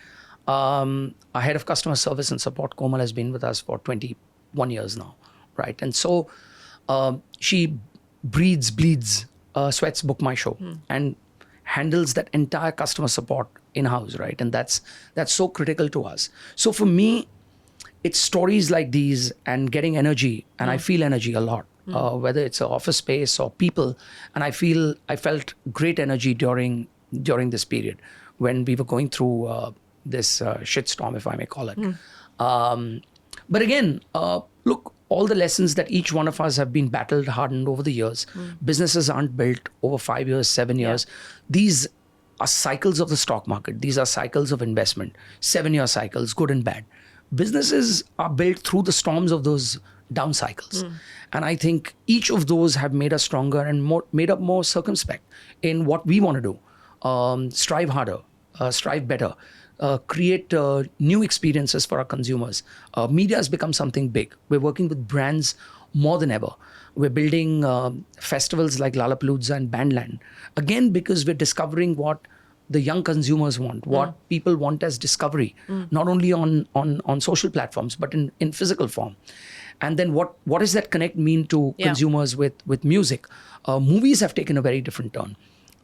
Our head of customer service and support, Komal, has been with us for 21 years now, right? And so she breathes, bleeds, sweats BookMyShow and handles that entire customer support in-house, right? And that's so critical to us. So for me, it's stories like these and getting energy, and I feel energy a lot, whether it's an office space or people. And I felt great energy during this period when we were going through this shitstorm, if I may call it. But again, look, all the lessons that each one of us have been battled, hardened over the years. Businesses aren't built over 5 years, 7 years. These are cycles of the stock market. These are cycles of investment, 7-year cycles, good and bad. Businesses are built through the storms of those down cycles. And I think each of those have made us stronger and made us more circumspect in what we want to do. Strive harder, strive better, create new experiences for our consumers. Media has become something big. We're working with brands more than ever. We're building festivals like Lollapalooza and Bandland. Again, because we're discovering what the young consumers want, what people want as discovery, not only on social platforms, but in physical form. And then what does that connect mean to consumers with music? Movies have taken a very different turn.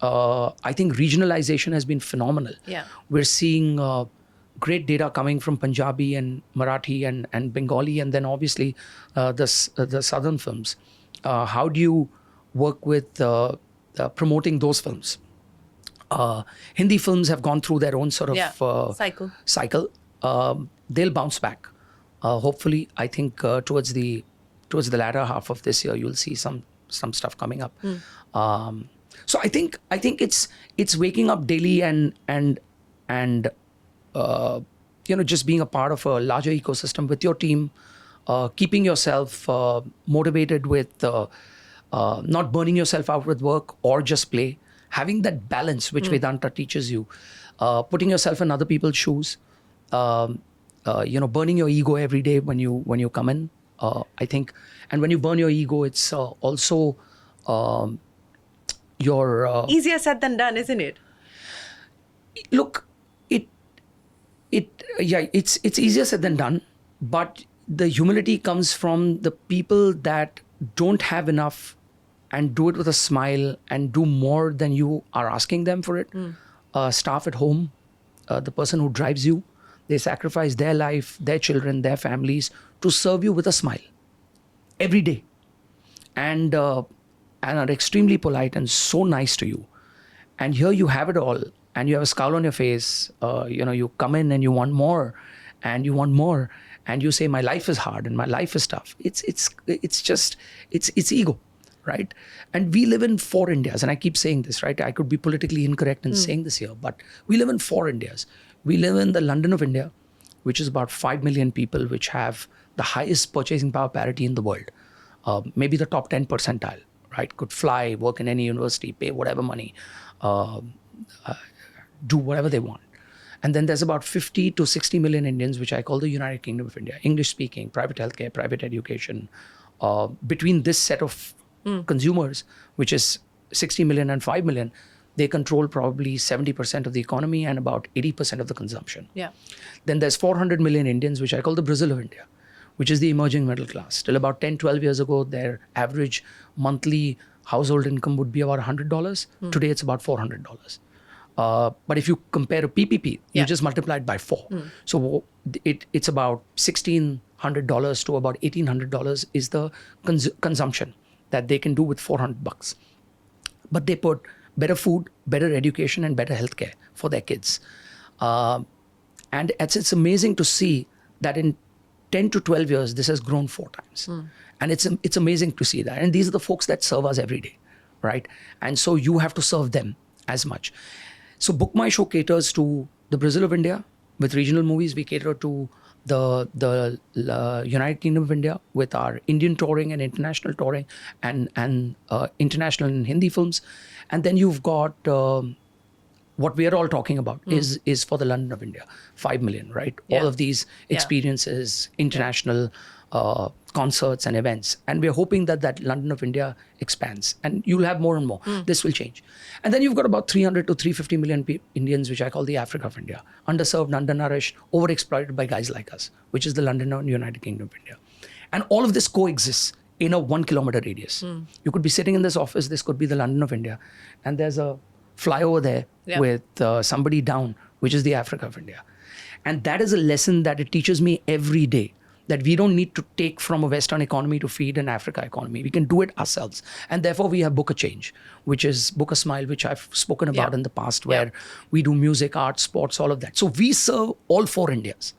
I think regionalization has been phenomenal.
Yeah.
We're seeing great data coming from Punjabi and Marathi and Bengali, and then obviously the southern films. How do you work with promoting those films? Hindi films have gone through their own sort of cycle. They'll bounce back. Hopefully, I think towards the latter half of this year, you'll see some stuff coming up. So I think it's waking up daily and just being a part of a larger ecosystem with your team, keeping yourself motivated with not burning yourself out with work or just play, having that balance which Vedanta teaches you, putting yourself in other people's shoes, burning your ego every day when you come in. I think, and when you burn your ego, it's also your
easier said than done, isn't it?
Look, it's easier said than done, but the humility comes from the people that don't have enough and do it with a smile and do more than you are asking them for it. Staff at home, the person who drives you, they sacrifice their life, their children, their families to serve you with a smile every day, and are extremely polite and so nice to you. And here you have it all, and you have a scowl on your face. You come in and you want more, and you want more, and you say, "My life is hard and my life is tough." It's ego, right? And we live in 4 Indias, and I keep saying this, right? I could be politically incorrect in saying this here, but we live in 4 Indias. We live in the London of India, which is about 5 million people, which have the highest purchasing power parity in the world. Maybe the top 10 percentile, right? Could fly, work in any university, pay whatever money, do whatever they want. And then there's about 50 to 60 million Indians, which I call the United Kingdom of India, English speaking, private healthcare, private education. Between this set of consumers, which is 60 million and 5 million, they control probably 70% of the economy and about 80% of the consumption.
Yeah.
Then there's 400 million Indians, which I call the Brazil of India, which is the emerging middle class. Till about 10, 12 years ago, their average monthly household income would be about $100. Today, it's about $400. But if you compare a PPP, you just multiply it by 4. So it's about $1,600 to about $1,800 is the consumption that they can do with $400. But they put better food, better education, and better healthcare for their kids. And it's amazing to see that in 10 to 12 years, this has grown 4 times. And it's amazing to see that. And these are the folks that serve us every day, right? And so you have to serve them as much. So BookMyShow caters to the Brazil of India with regional movies. We cater to the United Kingdom of India with our Indian touring and international touring and international and Hindi films. And then you've got what we are all talking about is for the London of India, 5 million, right?
Yeah.
All of these experiences, international concerts and events. And we're hoping that London of India expands and you'll have more and more. This will change. And then you've got about 300 to 350 million Indians, which I call the Africa of India, underserved, undernourished, overexploited by guys like us, which is the London and United Kingdom of India. And all of this coexists in a 1 kilometer radius. You could be sitting in this office, this could be the London of India, and there's a flyover there with somebody down, which is the Africa of India. And that is a lesson that it teaches me every day, that we don't need to take from a Western economy to feed an Africa economy. We can do it ourselves. And therefore we have Book a Change, which is Book a Smile, which I've spoken about in the past, where we do music, art, sports, all of that. So we serve all 4 Indias.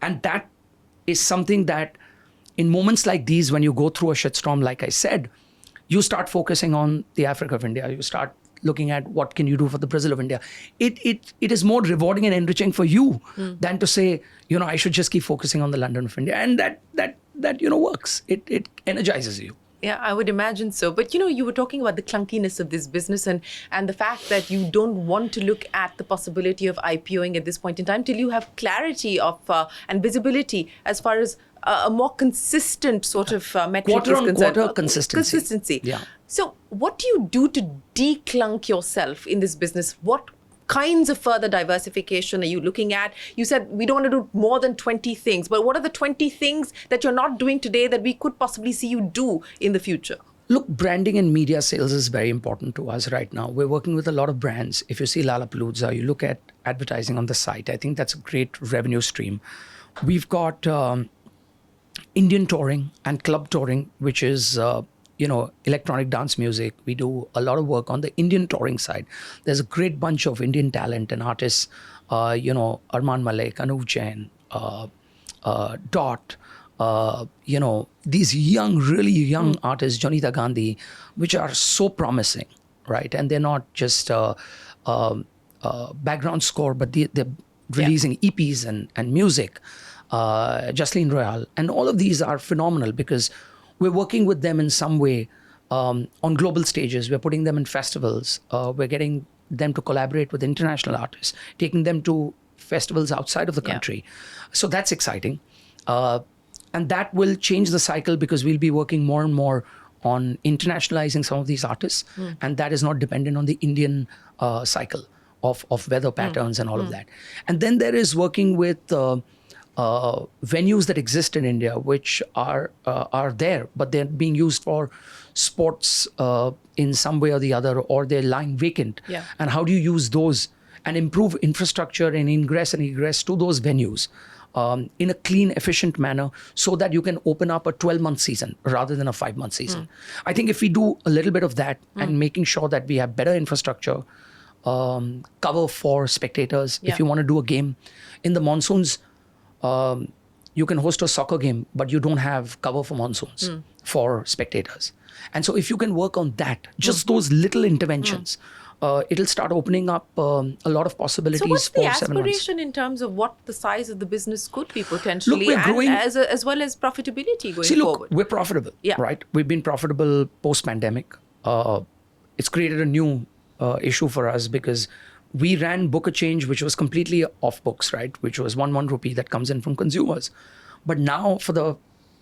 And that is something that in moments like these, when you go through a shitstorm, like I said, you start focusing on the Africa of India. You start looking at what can you do for the Brazil of India. It is more rewarding and enriching for you than to say, I should just keep focusing on the London of India. And that works. It energizes you.
Yeah, I would imagine so. But, you were talking about the clunkiness of this business and the fact that you don't want to look at the possibility of IPOing at this point in time till you have clarity of and visibility as far as a more consistent sort of metric
quarter
is
on
concerned.
quarter consistency.
Yeah. So what do you do to declunk yourself in this business? What kinds of further diversification are you looking at? You said we don't want to do more than 20 things, but what are the 20 things that you're not doing today that we could possibly see you do in the future?
Look, branding and media sales is very important to us right now. We're working with a lot of brands. If you see Lollapalooza, you look at advertising on the site. I think that's a great revenue stream. We've got Indian touring and club touring, which is electronic dance music. We do a lot of work on the Indian touring side. There's a great bunch of Indian talent and artists, Arman Malik, Anuv Jain, Dot, these really young artists, Jonita Gandhi, which are so promising, right? And they're not just background score, but they're releasing EPs and music. Jasleen Royal, and all of these are phenomenal because we're working with them in some way on global stages. We're putting them in festivals. We're getting them to collaborate with international artists, taking them to festivals outside of the country. So that's exciting. And that will change the cycle because we'll be working more and more on internationalizing some of these artists. And that is not dependent on the Indian cycle of weather patterns and all of that. And then there is working with venues that exist in India, which are there, but they're being used for sports in some way or the other, or they're lying vacant.
Yeah.
And how do you use those and improve infrastructure and ingress and egress to those venues in a clean, efficient manner so that you can open up a 12-month season rather than a 5-month season. I think if we do a little bit of that and making sure that we have better infrastructure, cover for spectators. If you want to do a game in the monsoons, you can host a soccer game, but you don't have cover for monsoons for spectators. And so if you can work on that, just those little interventions, it'll start opening up a lot of possibilities.
So what's
for
the
7 months.
aspiration in terms of what the size of the business could be potentially?
Look, we're growing,
and as well as profitability going
See, look,
forward?
we're profitable, right? We've been profitable post-pandemic. It's created a new issue for us because we ran Book a Change, which was completely off books, right? Which was 1 rupee that comes in from consumers. But now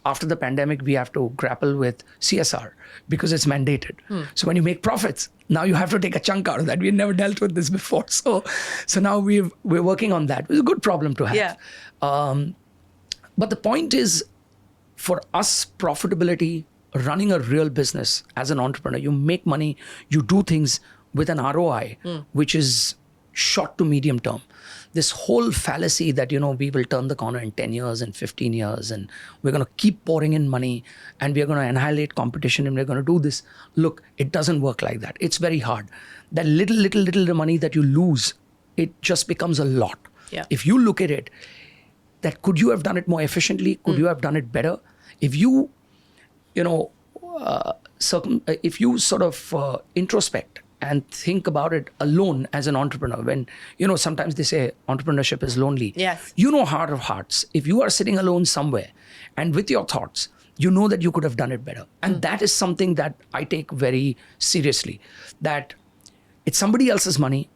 after the pandemic, we have to grapple with CSR because it's mandated. So when you make profits, now you have to take a chunk out of that. We've never dealt with this before. So now we're working on that. It's a good problem to have.
Yeah.
But the point is, for us, profitability, running a real business as an entrepreneur, you make money, you do things with an ROI, which is short to medium term. This whole fallacy that, we will turn the corner in 10 years and 15 years and we're going to keep pouring in money and we're going to annihilate competition and we're going to do this. Look, it doesn't work like that. It's very hard. That little money that you lose, it just becomes a lot.
Yeah.
If you look at it, that could you have done it more efficiently? Could you have done it better? If you, if you sort of introspect and think about it alone as an entrepreneur, when, sometimes they say entrepreneurship is lonely.
Yes.
Heart of hearts, if you are sitting alone somewhere and with your thoughts, you know that you could have done it better. And that is something that I take very seriously, that it's somebody else's money.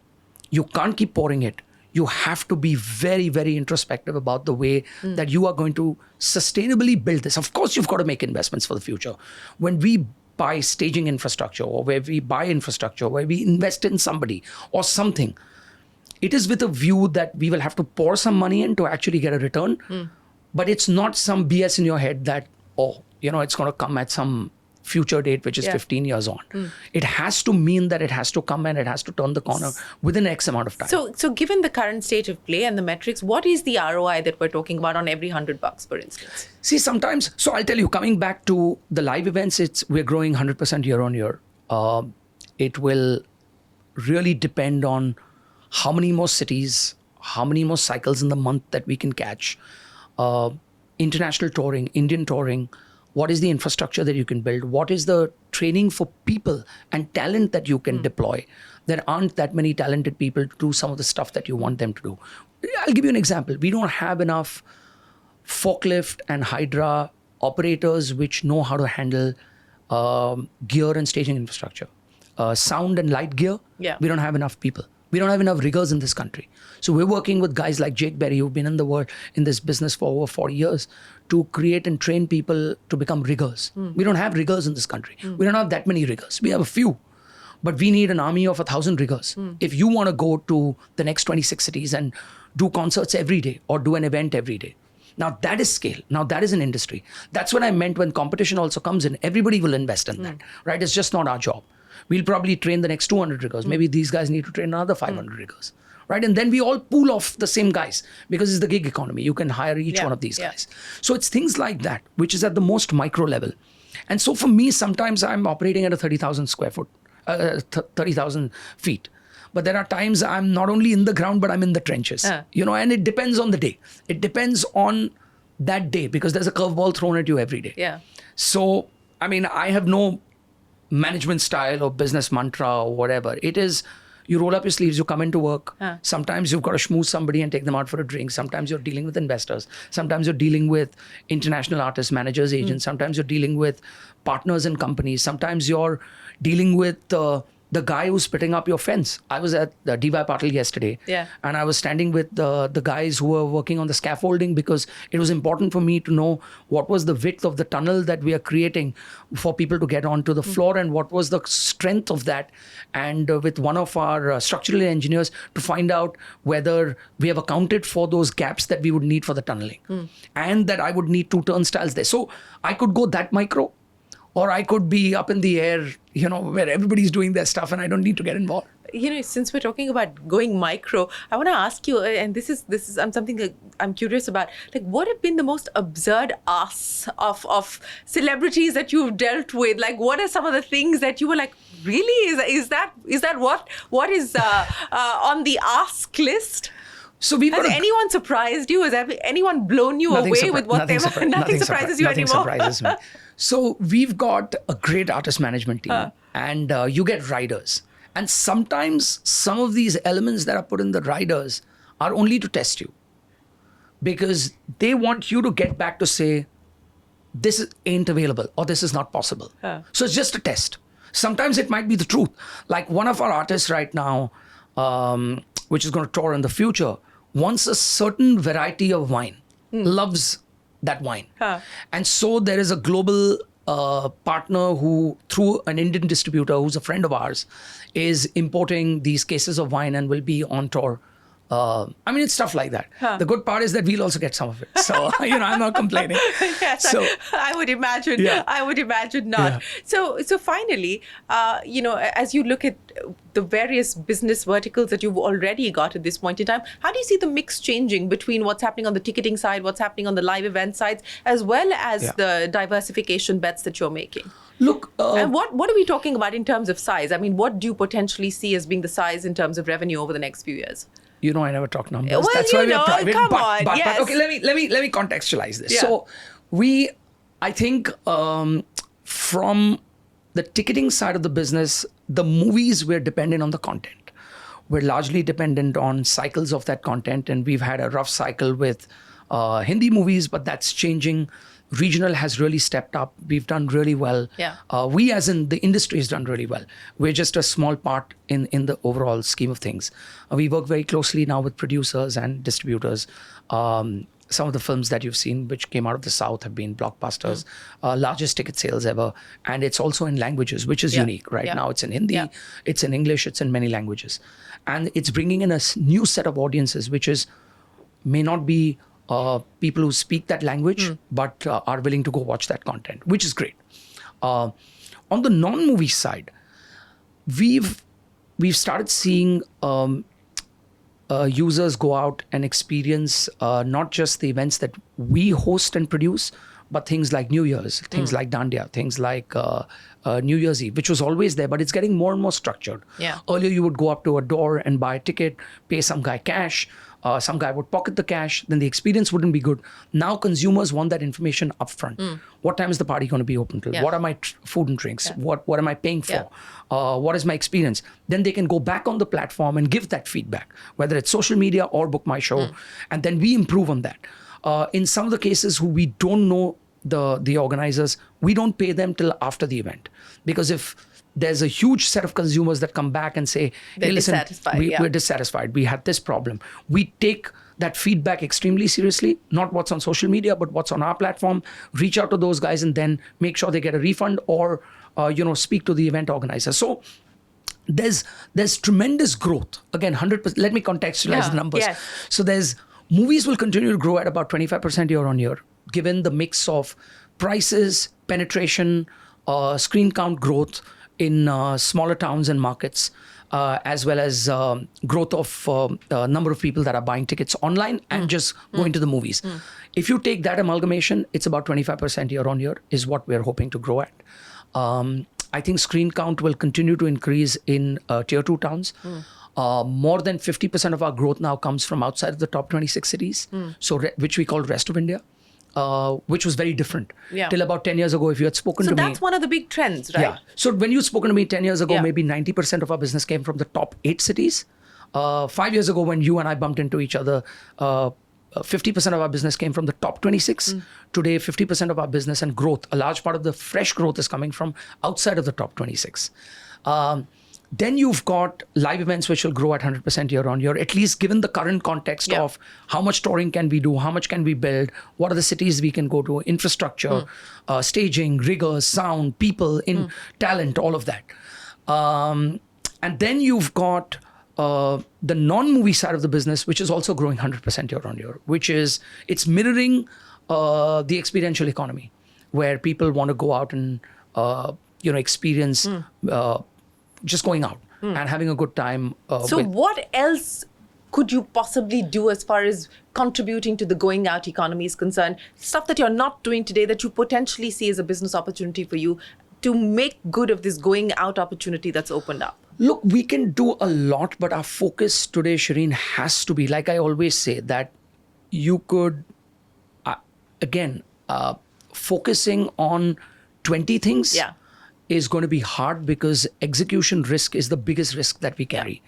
You can't keep pouring it. You have to be very, very introspective about the way that you are going to sustainably build this. Of course, you've got to make investments for the future. When we buy staging infrastructure, or where we buy infrastructure, where we invest in somebody or something, it is with a view that we will have to pour some money in to actually get a return. But it's not some BS in your head that, it's going to come at some future date, which is 15 years on. It has to mean that it has to come and it has to turn the corner within X amount of time.
So given the current state of play and the metrics, what is the ROI that we're talking about on every $100, for instance?
See, sometimes, so I'll tell you, coming back to the live events, we're growing 100% year on year. It will really depend on how many more cities, how many more cycles in the month that we can catch. International touring, Indian touring, what is the infrastructure that you can build? What is the training for people and talent that you can deploy? There aren't that many talented people to do some of the stuff that you want them to do. I'll give you an example. We don't have enough forklift and hydra operators which know how to handle gear and staging infrastructure. Sound and light gear, we don't have enough people. We don't have enough riggers in this country. So we're working with guys like Jake Berry, who've been in the world in this business for over 40 years, to create and train people to become riggers. We don't have riggers in this country. We don't have that many riggers. We have a few, but we need an army of 1,000 riggers. If you want to go to the next 26 cities and do concerts every day or do an event every day, now that is scale. Now that is an industry. That's what I meant when competition also comes in. Everybody will invest in that, right? It's just not our job. We'll probably train the next 200 riggers. Maybe these guys need to train another 500 riggers, right? And then we all pool off the same guys because it's the gig economy. You can hire each one of these guys. So it's things like that, which is at the most micro level. And so for me, sometimes I'm operating at a 30,000 square foot, 30,000 feet. But there are times I'm not only in the ground, but I'm in the trenches, and it depends on the day. It depends on that day because there's a curveball thrown at you every day.
Yeah.
So, I have no management style or business mantra or whatever. It is, you roll up your sleeves, you come into work. Sometimes you've got to schmooze somebody and take them out for a drink. Sometimes you're dealing with investors. Sometimes you're dealing with international artists, managers, agents. Sometimes you're dealing with partners and companies. Sometimes you're dealing with the guy who's putting up your fence. I was at the DY Patil yesterday, and I was standing with the guys who were working on the scaffolding because it was important for me to know what was the width of the tunnel that we are creating for people to get onto the floor and what was the strength of that. And with one of our structural engineers to find out whether we have accounted for those gaps that we would need for the tunneling and that I would need 2 turnstiles there. So I could go that micro, or I could be up in the air, where everybody's doing their stuff and I don't need to get involved.
Since we're talking about going micro, I want to ask you, and this is something that I'm curious about. Like, what have been the most absurd asks of celebrities that you've dealt with? Like, what are some of the things that you were like, really? Is that what is on the ask list?
So
has anyone surprised you? Has anyone blown you away with what they've... Nothing surprises you anymore?
Nothing surprises me. So we've got a great artist management team and you get riders. And sometimes some of these elements that are put in the riders are only to test you because they want you to get back to say, this ain't available or this is not possible. So it's just a test. Sometimes it might be the truth. Like one of our artists right now, which is going to tour in the future, wants a certain variety of wine, loves that wine. And so there is a global partner who, through an Indian distributor who's a friend of ours, is importing these cases of wine and will be on tour. It's stuff like that. The good part is that we'll also get some of it. So, I'm not complaining.
Yes, so, I would imagine. Yeah. I would imagine not. Yeah. So finally, as you look at the various business verticals that you've already got at this point in time, how do you see the mix changing between what's happening on the ticketing side, what's happening on the live event sides, as well as the diversification bets that you're making?
Look,
And what are we talking about in terms of size? I mean, what do you potentially see as being the size in terms of revenue over the next few years?
you know, I never talk numbers.
Well,
That's
you
why we
know,
are private.
come
but,
on,
but,
yes.
but okay, let me contextualize this.
Yeah.
So I think from the ticketing side of the business, the movies we're dependent on the content. We're largely dependent on cycles of that content, and we've had a rough cycle with Hindi movies, but that's changing. Regional has really stepped up. We've done really well.
Yeah.
We, as in the industry, has done really well. We're just a small part in the overall scheme of things. We work very closely now with producers and distributors. Some of the films that you've seen, which came out of the South, have been blockbusters, largest ticket sales ever. And it's also in languages, which is unique. Right now, it's in Hindi, it's in English, it's in many languages. And it's bringing in a new set of audiences, which may not be people who speak that language, but are willing to go watch that content, which is great. On the non-movie side, we've started seeing users go out and experience not just the events that we host and produce, but things like New Year's, things like Dandiya, things like New Year's Eve, which was always there, but it's getting more and more structured.
Yeah.
Earlier, you would go up to a door and buy a ticket, pay some guy cash. Some guy would pocket the cash, then the experience wouldn't be good. Now consumers want that information upfront. What time is the party going to be open till?
Yeah.
What are my food and drinks?
Yeah.
What am I paying for? What is my experience? Then they can go back on the platform and give that feedback, whether it's social media or BookMyShow, and then we improve on that. In some of the cases who we don't know the organizers, we don't pay them till after the event, because if there's a huge set of consumers that come back and say,
They're
hey, listen,
dissatisfied,
we're dissatisfied. We had this problem. We take that feedback extremely seriously, not what's on social media, but what's on our platform. Reach out to those guys and then make sure they get a refund or, speak to the event organizer. So there's tremendous growth. Again, 100%. Let me contextualize the numbers.
Yes.
So movies will continue to grow at about 25% year on year, given the mix of prices, penetration, screen count growth in smaller towns and markets, as well as growth of number of people that are buying tickets online and just going to the movies. If you take that amalgamation, it's about 25% year on year is what we're hoping to grow at. I think screen count will continue to increase in tier 2 towns. More than 50% of our growth now comes from outside of the top 26 cities, which we call rest of India. Which was very different. Till about 10 years ago, if you had spoken to me.
So that's one of the big trends, right?
Yeah. So when you'd spoken to me 10 years ago, maybe 90% of our business came from the top 8 cities. 5 years ago, when you and I bumped into each other, 50% of our business came from the top 26. Today, 50% of our business and growth, a large part of the fresh growth is coming from outside of the top 26. Then you've got live events which will grow at 100% year on year, at least given the current context of how much touring can we do, how much can we build, what are the cities we can go to, infrastructure, staging, rigors, sound, people, talent, all of that. And then you've got the non-movie side of the business, which is also growing 100% year on year, it's mirroring the experiential economy, where people want to go out and experience just going out and having a good time.
So what else could you possibly do as far as contributing to the going out economy is concerned? Stuff that you're not doing today that you potentially see as a business opportunity for you to make good of this going out opportunity that's opened up?
Look, we can do a lot, but our focus today, Shereen, has to be, like I always say, that you could, focusing on 20 things is going to be hard, because execution risk is the biggest risk that we carry.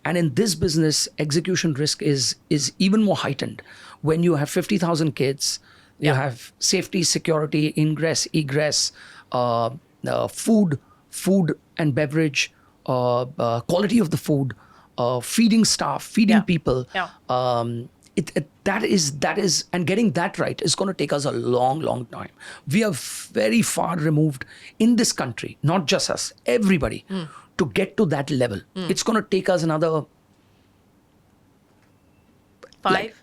And in this business, execution risk is even more heightened. When you have 50,000 kids, you have safety, security, ingress, egress, food and beverage, quality of the food, feeding staff, feeding people. That is, and getting that right is going to take us a long, long time. We are very far removed in this country, not just us, everybody, to get to that level. It's going to take us another
5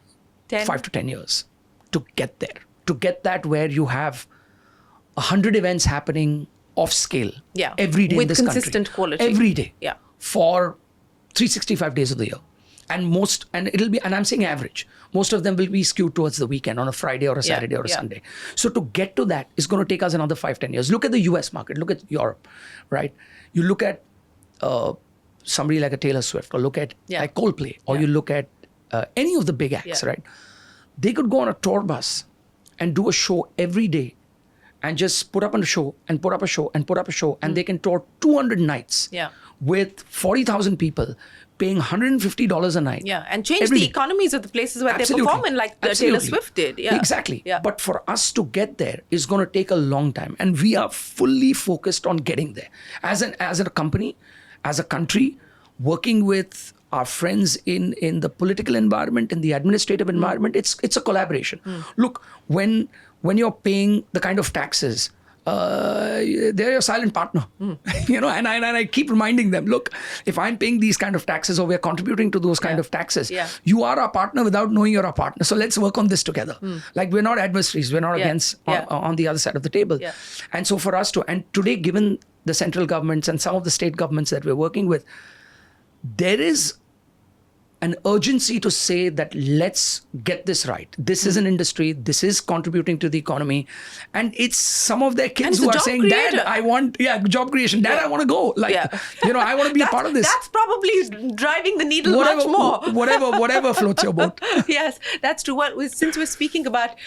to 10 years to get there. To get that where you have 100 events happening off scale every day
with
in this country.
consistent quality.
Every day.
Yeah.
For 365 days of the year. and it'll be, and I'm saying average. Most of them will be skewed towards the weekend on a Friday or a Saturday or a Sunday. So to get to that is going to take us another 5-10 years. Look at the US market. Look at Europe, right? You look at somebody like a Taylor Swift, or look at like Coldplay, or you look at any of the big acts, right? They could go on a tour bus and do a show every day and just put up on a show and put up a show and put up a show, and they can tour 200 nights with 40,000 people paying $150 a night.
Yeah, and change the economies of the places where they perform in, like Taylor Swift did. Yeah.
Exactly. Yeah. But for us to get there is going to take a long time. And we are fully focused on getting there. As a company, as a country, working with our friends in the political environment, in the administrative environment, it's a collaboration. Look, when you're paying the kind of taxes, they're your silent partner, and I keep reminding them, look, if I'm paying these kind of taxes, or we're contributing to those kind of taxes, you are our partner without knowing you're our partner. So let's work on this together. Like, we're not adversaries, we're not against on the other side of the table. And so for us and today, given the central governments and some of the state governments that we're working with, there is an urgency to say that let's get this right. This is an industry. This is contributing to the economy. And it's some of their kids who are saying, creator. Dad, I want, job creation. Dad, I want to go. I want to be a part of this.
That's probably driving the needle much more.
whatever floats your boat.
Yes, that's true. Well, since we're speaking about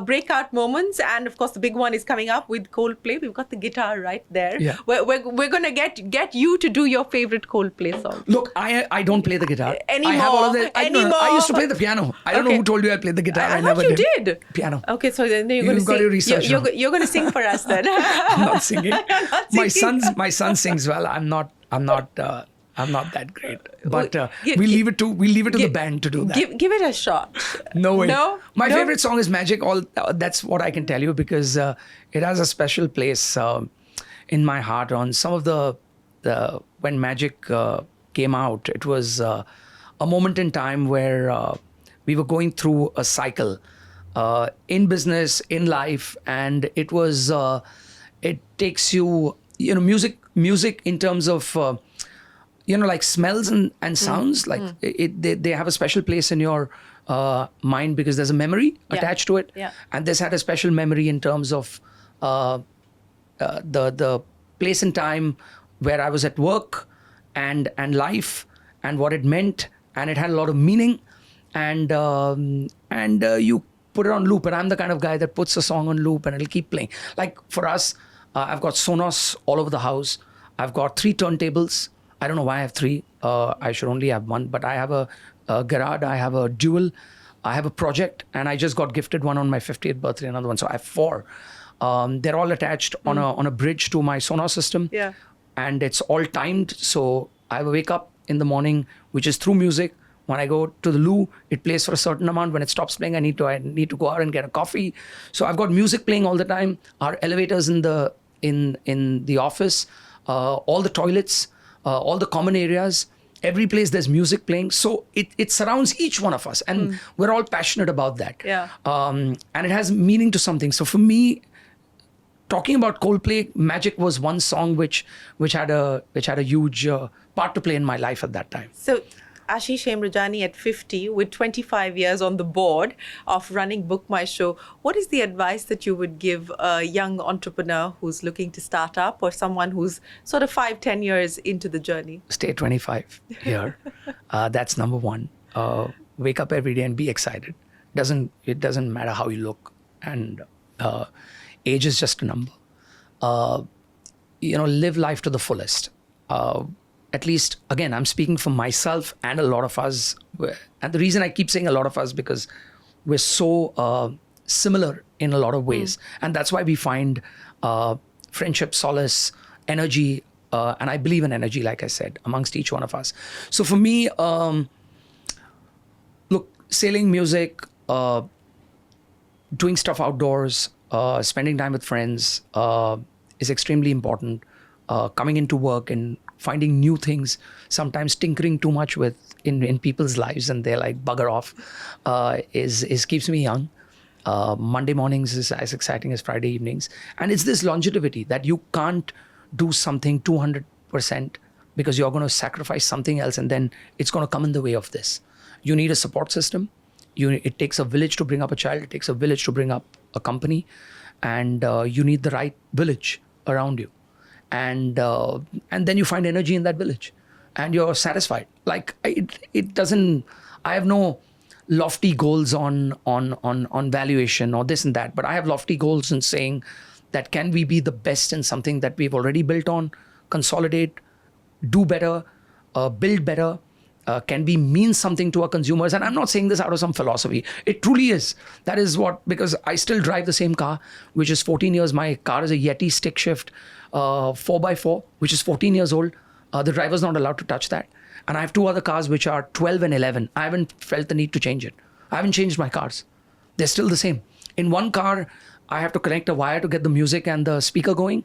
breakout moments, and of course the big one is coming up with Coldplay, we've got the guitar right there.
Yeah.
We're going to get you to do your favorite Coldplay song.
Look, I don't play the guitar.
Anymore.
I used to play the piano. I don't know who told you I played the guitar. I never did. Piano.
Okay, so then you're going to sing.
Got to research.
You're going to sing for us then.
I'm not singing. My son sings well. I'm not that great. But we leave it to the band to do that.
Give it a shot.
No way. My favorite song is Magic. That's what I can tell you, because it has a special place in my heart. On some of the when Magic came out, it was a moment in time where we were going through a cycle in business, in life, and it was it takes you music in terms of like smells and sounds, like they have a special place in your mind, because there's a memory attached to it. And this had a special memory in terms of the place and time where I was at work and life and what it meant. And it had a lot of meaning, and you put it on loop. And I'm the kind of guy that puts a song on loop and it'll keep playing. Like for us, I've got Sonos all over the house. I've got 3 turntables. I don't know why I have 3. I should only have 1. But I have a Garage. I have a Dual. I have a Project, and I just got gifted one on my 50th birthday. Another one, so I have 4. They're all attached on a bridge to my Sonos system.
Yeah.
And it's all timed. So I wake up in the morning, which is through music. When I go to the loo, it plays for a certain amount. When it stops playing, I need to go out and get a coffee. So I've got music playing all the time. Our elevators in the office, all the toilets, all the common areas, every place there's music playing. So it surrounds each one of us, and we're all passionate about that.
Yeah.
And it has meaning to something. So for me, talking about Coldplay, Magic was one song which had a huge part to play in my life at that time.
So Ashish Hemrajani at 50, with 25 years on the board of running BookMyShow, what is the advice that you would give a young entrepreneur who's looking to start up, or someone who's sort of 5-10 years into the journey?
Stay 25 here. That's number one. Wake up every day and be excited. It doesn't matter how you look, and age is just a number. Live life to the fullest. At least, again, I'm speaking for myself and a lot of us. And the reason I keep saying a lot of us, because we're so similar in a lot of ways. And that's why we find friendship, solace, energy, and I believe in energy, like I said, amongst each one of us. So for me, look, sailing, music, doing stuff outdoors, spending time with friends is extremely important. Coming into work and finding new things, sometimes tinkering too much in people's lives, and they're like, bugger off, is keeps me young. Monday mornings is as exciting as Friday evenings. And it's this longevity that you can't do something 200% because you're going to sacrifice something else and then it's going to come in the way of this. You need a support system. It takes a village to bring up a child. It takes a village to bring up a company. And you need the right village around you. And then you find energy in that village and you're satisfied. Like it doesn't, I have no lofty goals on valuation or this and that, but I have lofty goals in saying that can we be the best in something that we've already built on, consolidate, do better, build better, can we mean something to our consumers? And I'm not saying this out of some philosophy. It truly is. That is what, because I still drive the same car, which is 14 years. My car is a Yeti stick shift 4x4, which is 14 years old. The driver's not allowed to touch that. And I have two other cars which are 12 and 11. I haven't felt the need to change it. I haven't changed my cars. They're still the same. In one car, I have to connect a wire to get the music and the speaker going.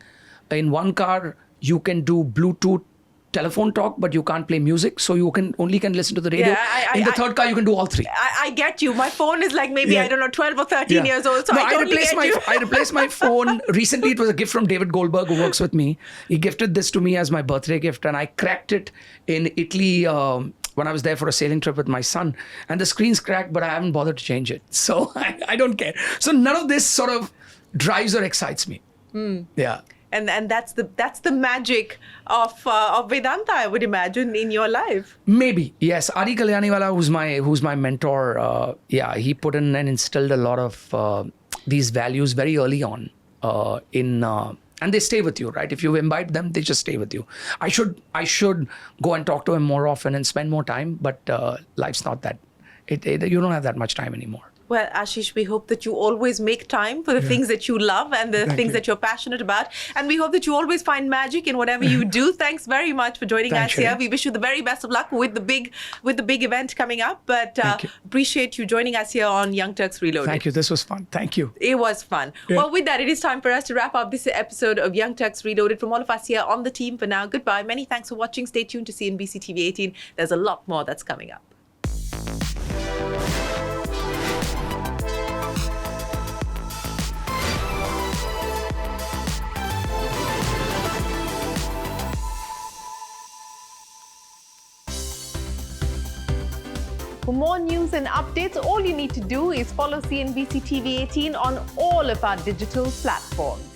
In one car, you can do Bluetooth telephone talk, but you can't play music, so you can listen to the radio.
Yeah,
in the third car, you can do all three.
I get you. My phone is like maybe, I don't know, 12 or 13 years old, so
no,
I totally get you.
I replaced my phone. Recently, it was a gift from David Goldberg, who works with me. He gifted this to me as my birthday gift, and I cracked it in Italy when I was there for a sailing trip with my son. And the screen's cracked, but I haven't bothered to change it. So I don't care. So none of this sort of drives or excites me. Yeah.
And that's the magic of Vedanta, I would imagine, in your life.
Maybe, yes. Adi Kalyaniwala, who's my mentor, he put in and instilled a lot of these values very early on and they stay with you, right? If you imbibe them, they just stay with you. I should go and talk to him more often and spend more time, but life's not that. You don't have that much time anymore.
Well, Ashish, we hope that you always make time for the things that you love and the things that you're passionate about. And we hope that you always find magic in whatever you do. Thanks very much for joining us here. We wish you the very best of luck with the big event coming up. But appreciate you joining us here on Young Turks Reloaded.
Thank you. This was fun. Thank you.
It was fun. Yeah. Well, with that, it is time for us to wrap up this episode of Young Turks Reloaded. From all of us here on the team for now, goodbye. Many thanks for watching. Stay tuned to CNBC TV 18. There's a lot more that's coming up. For more news and updates, all you need to do is follow CNBC TV 18 on all of our digital platforms.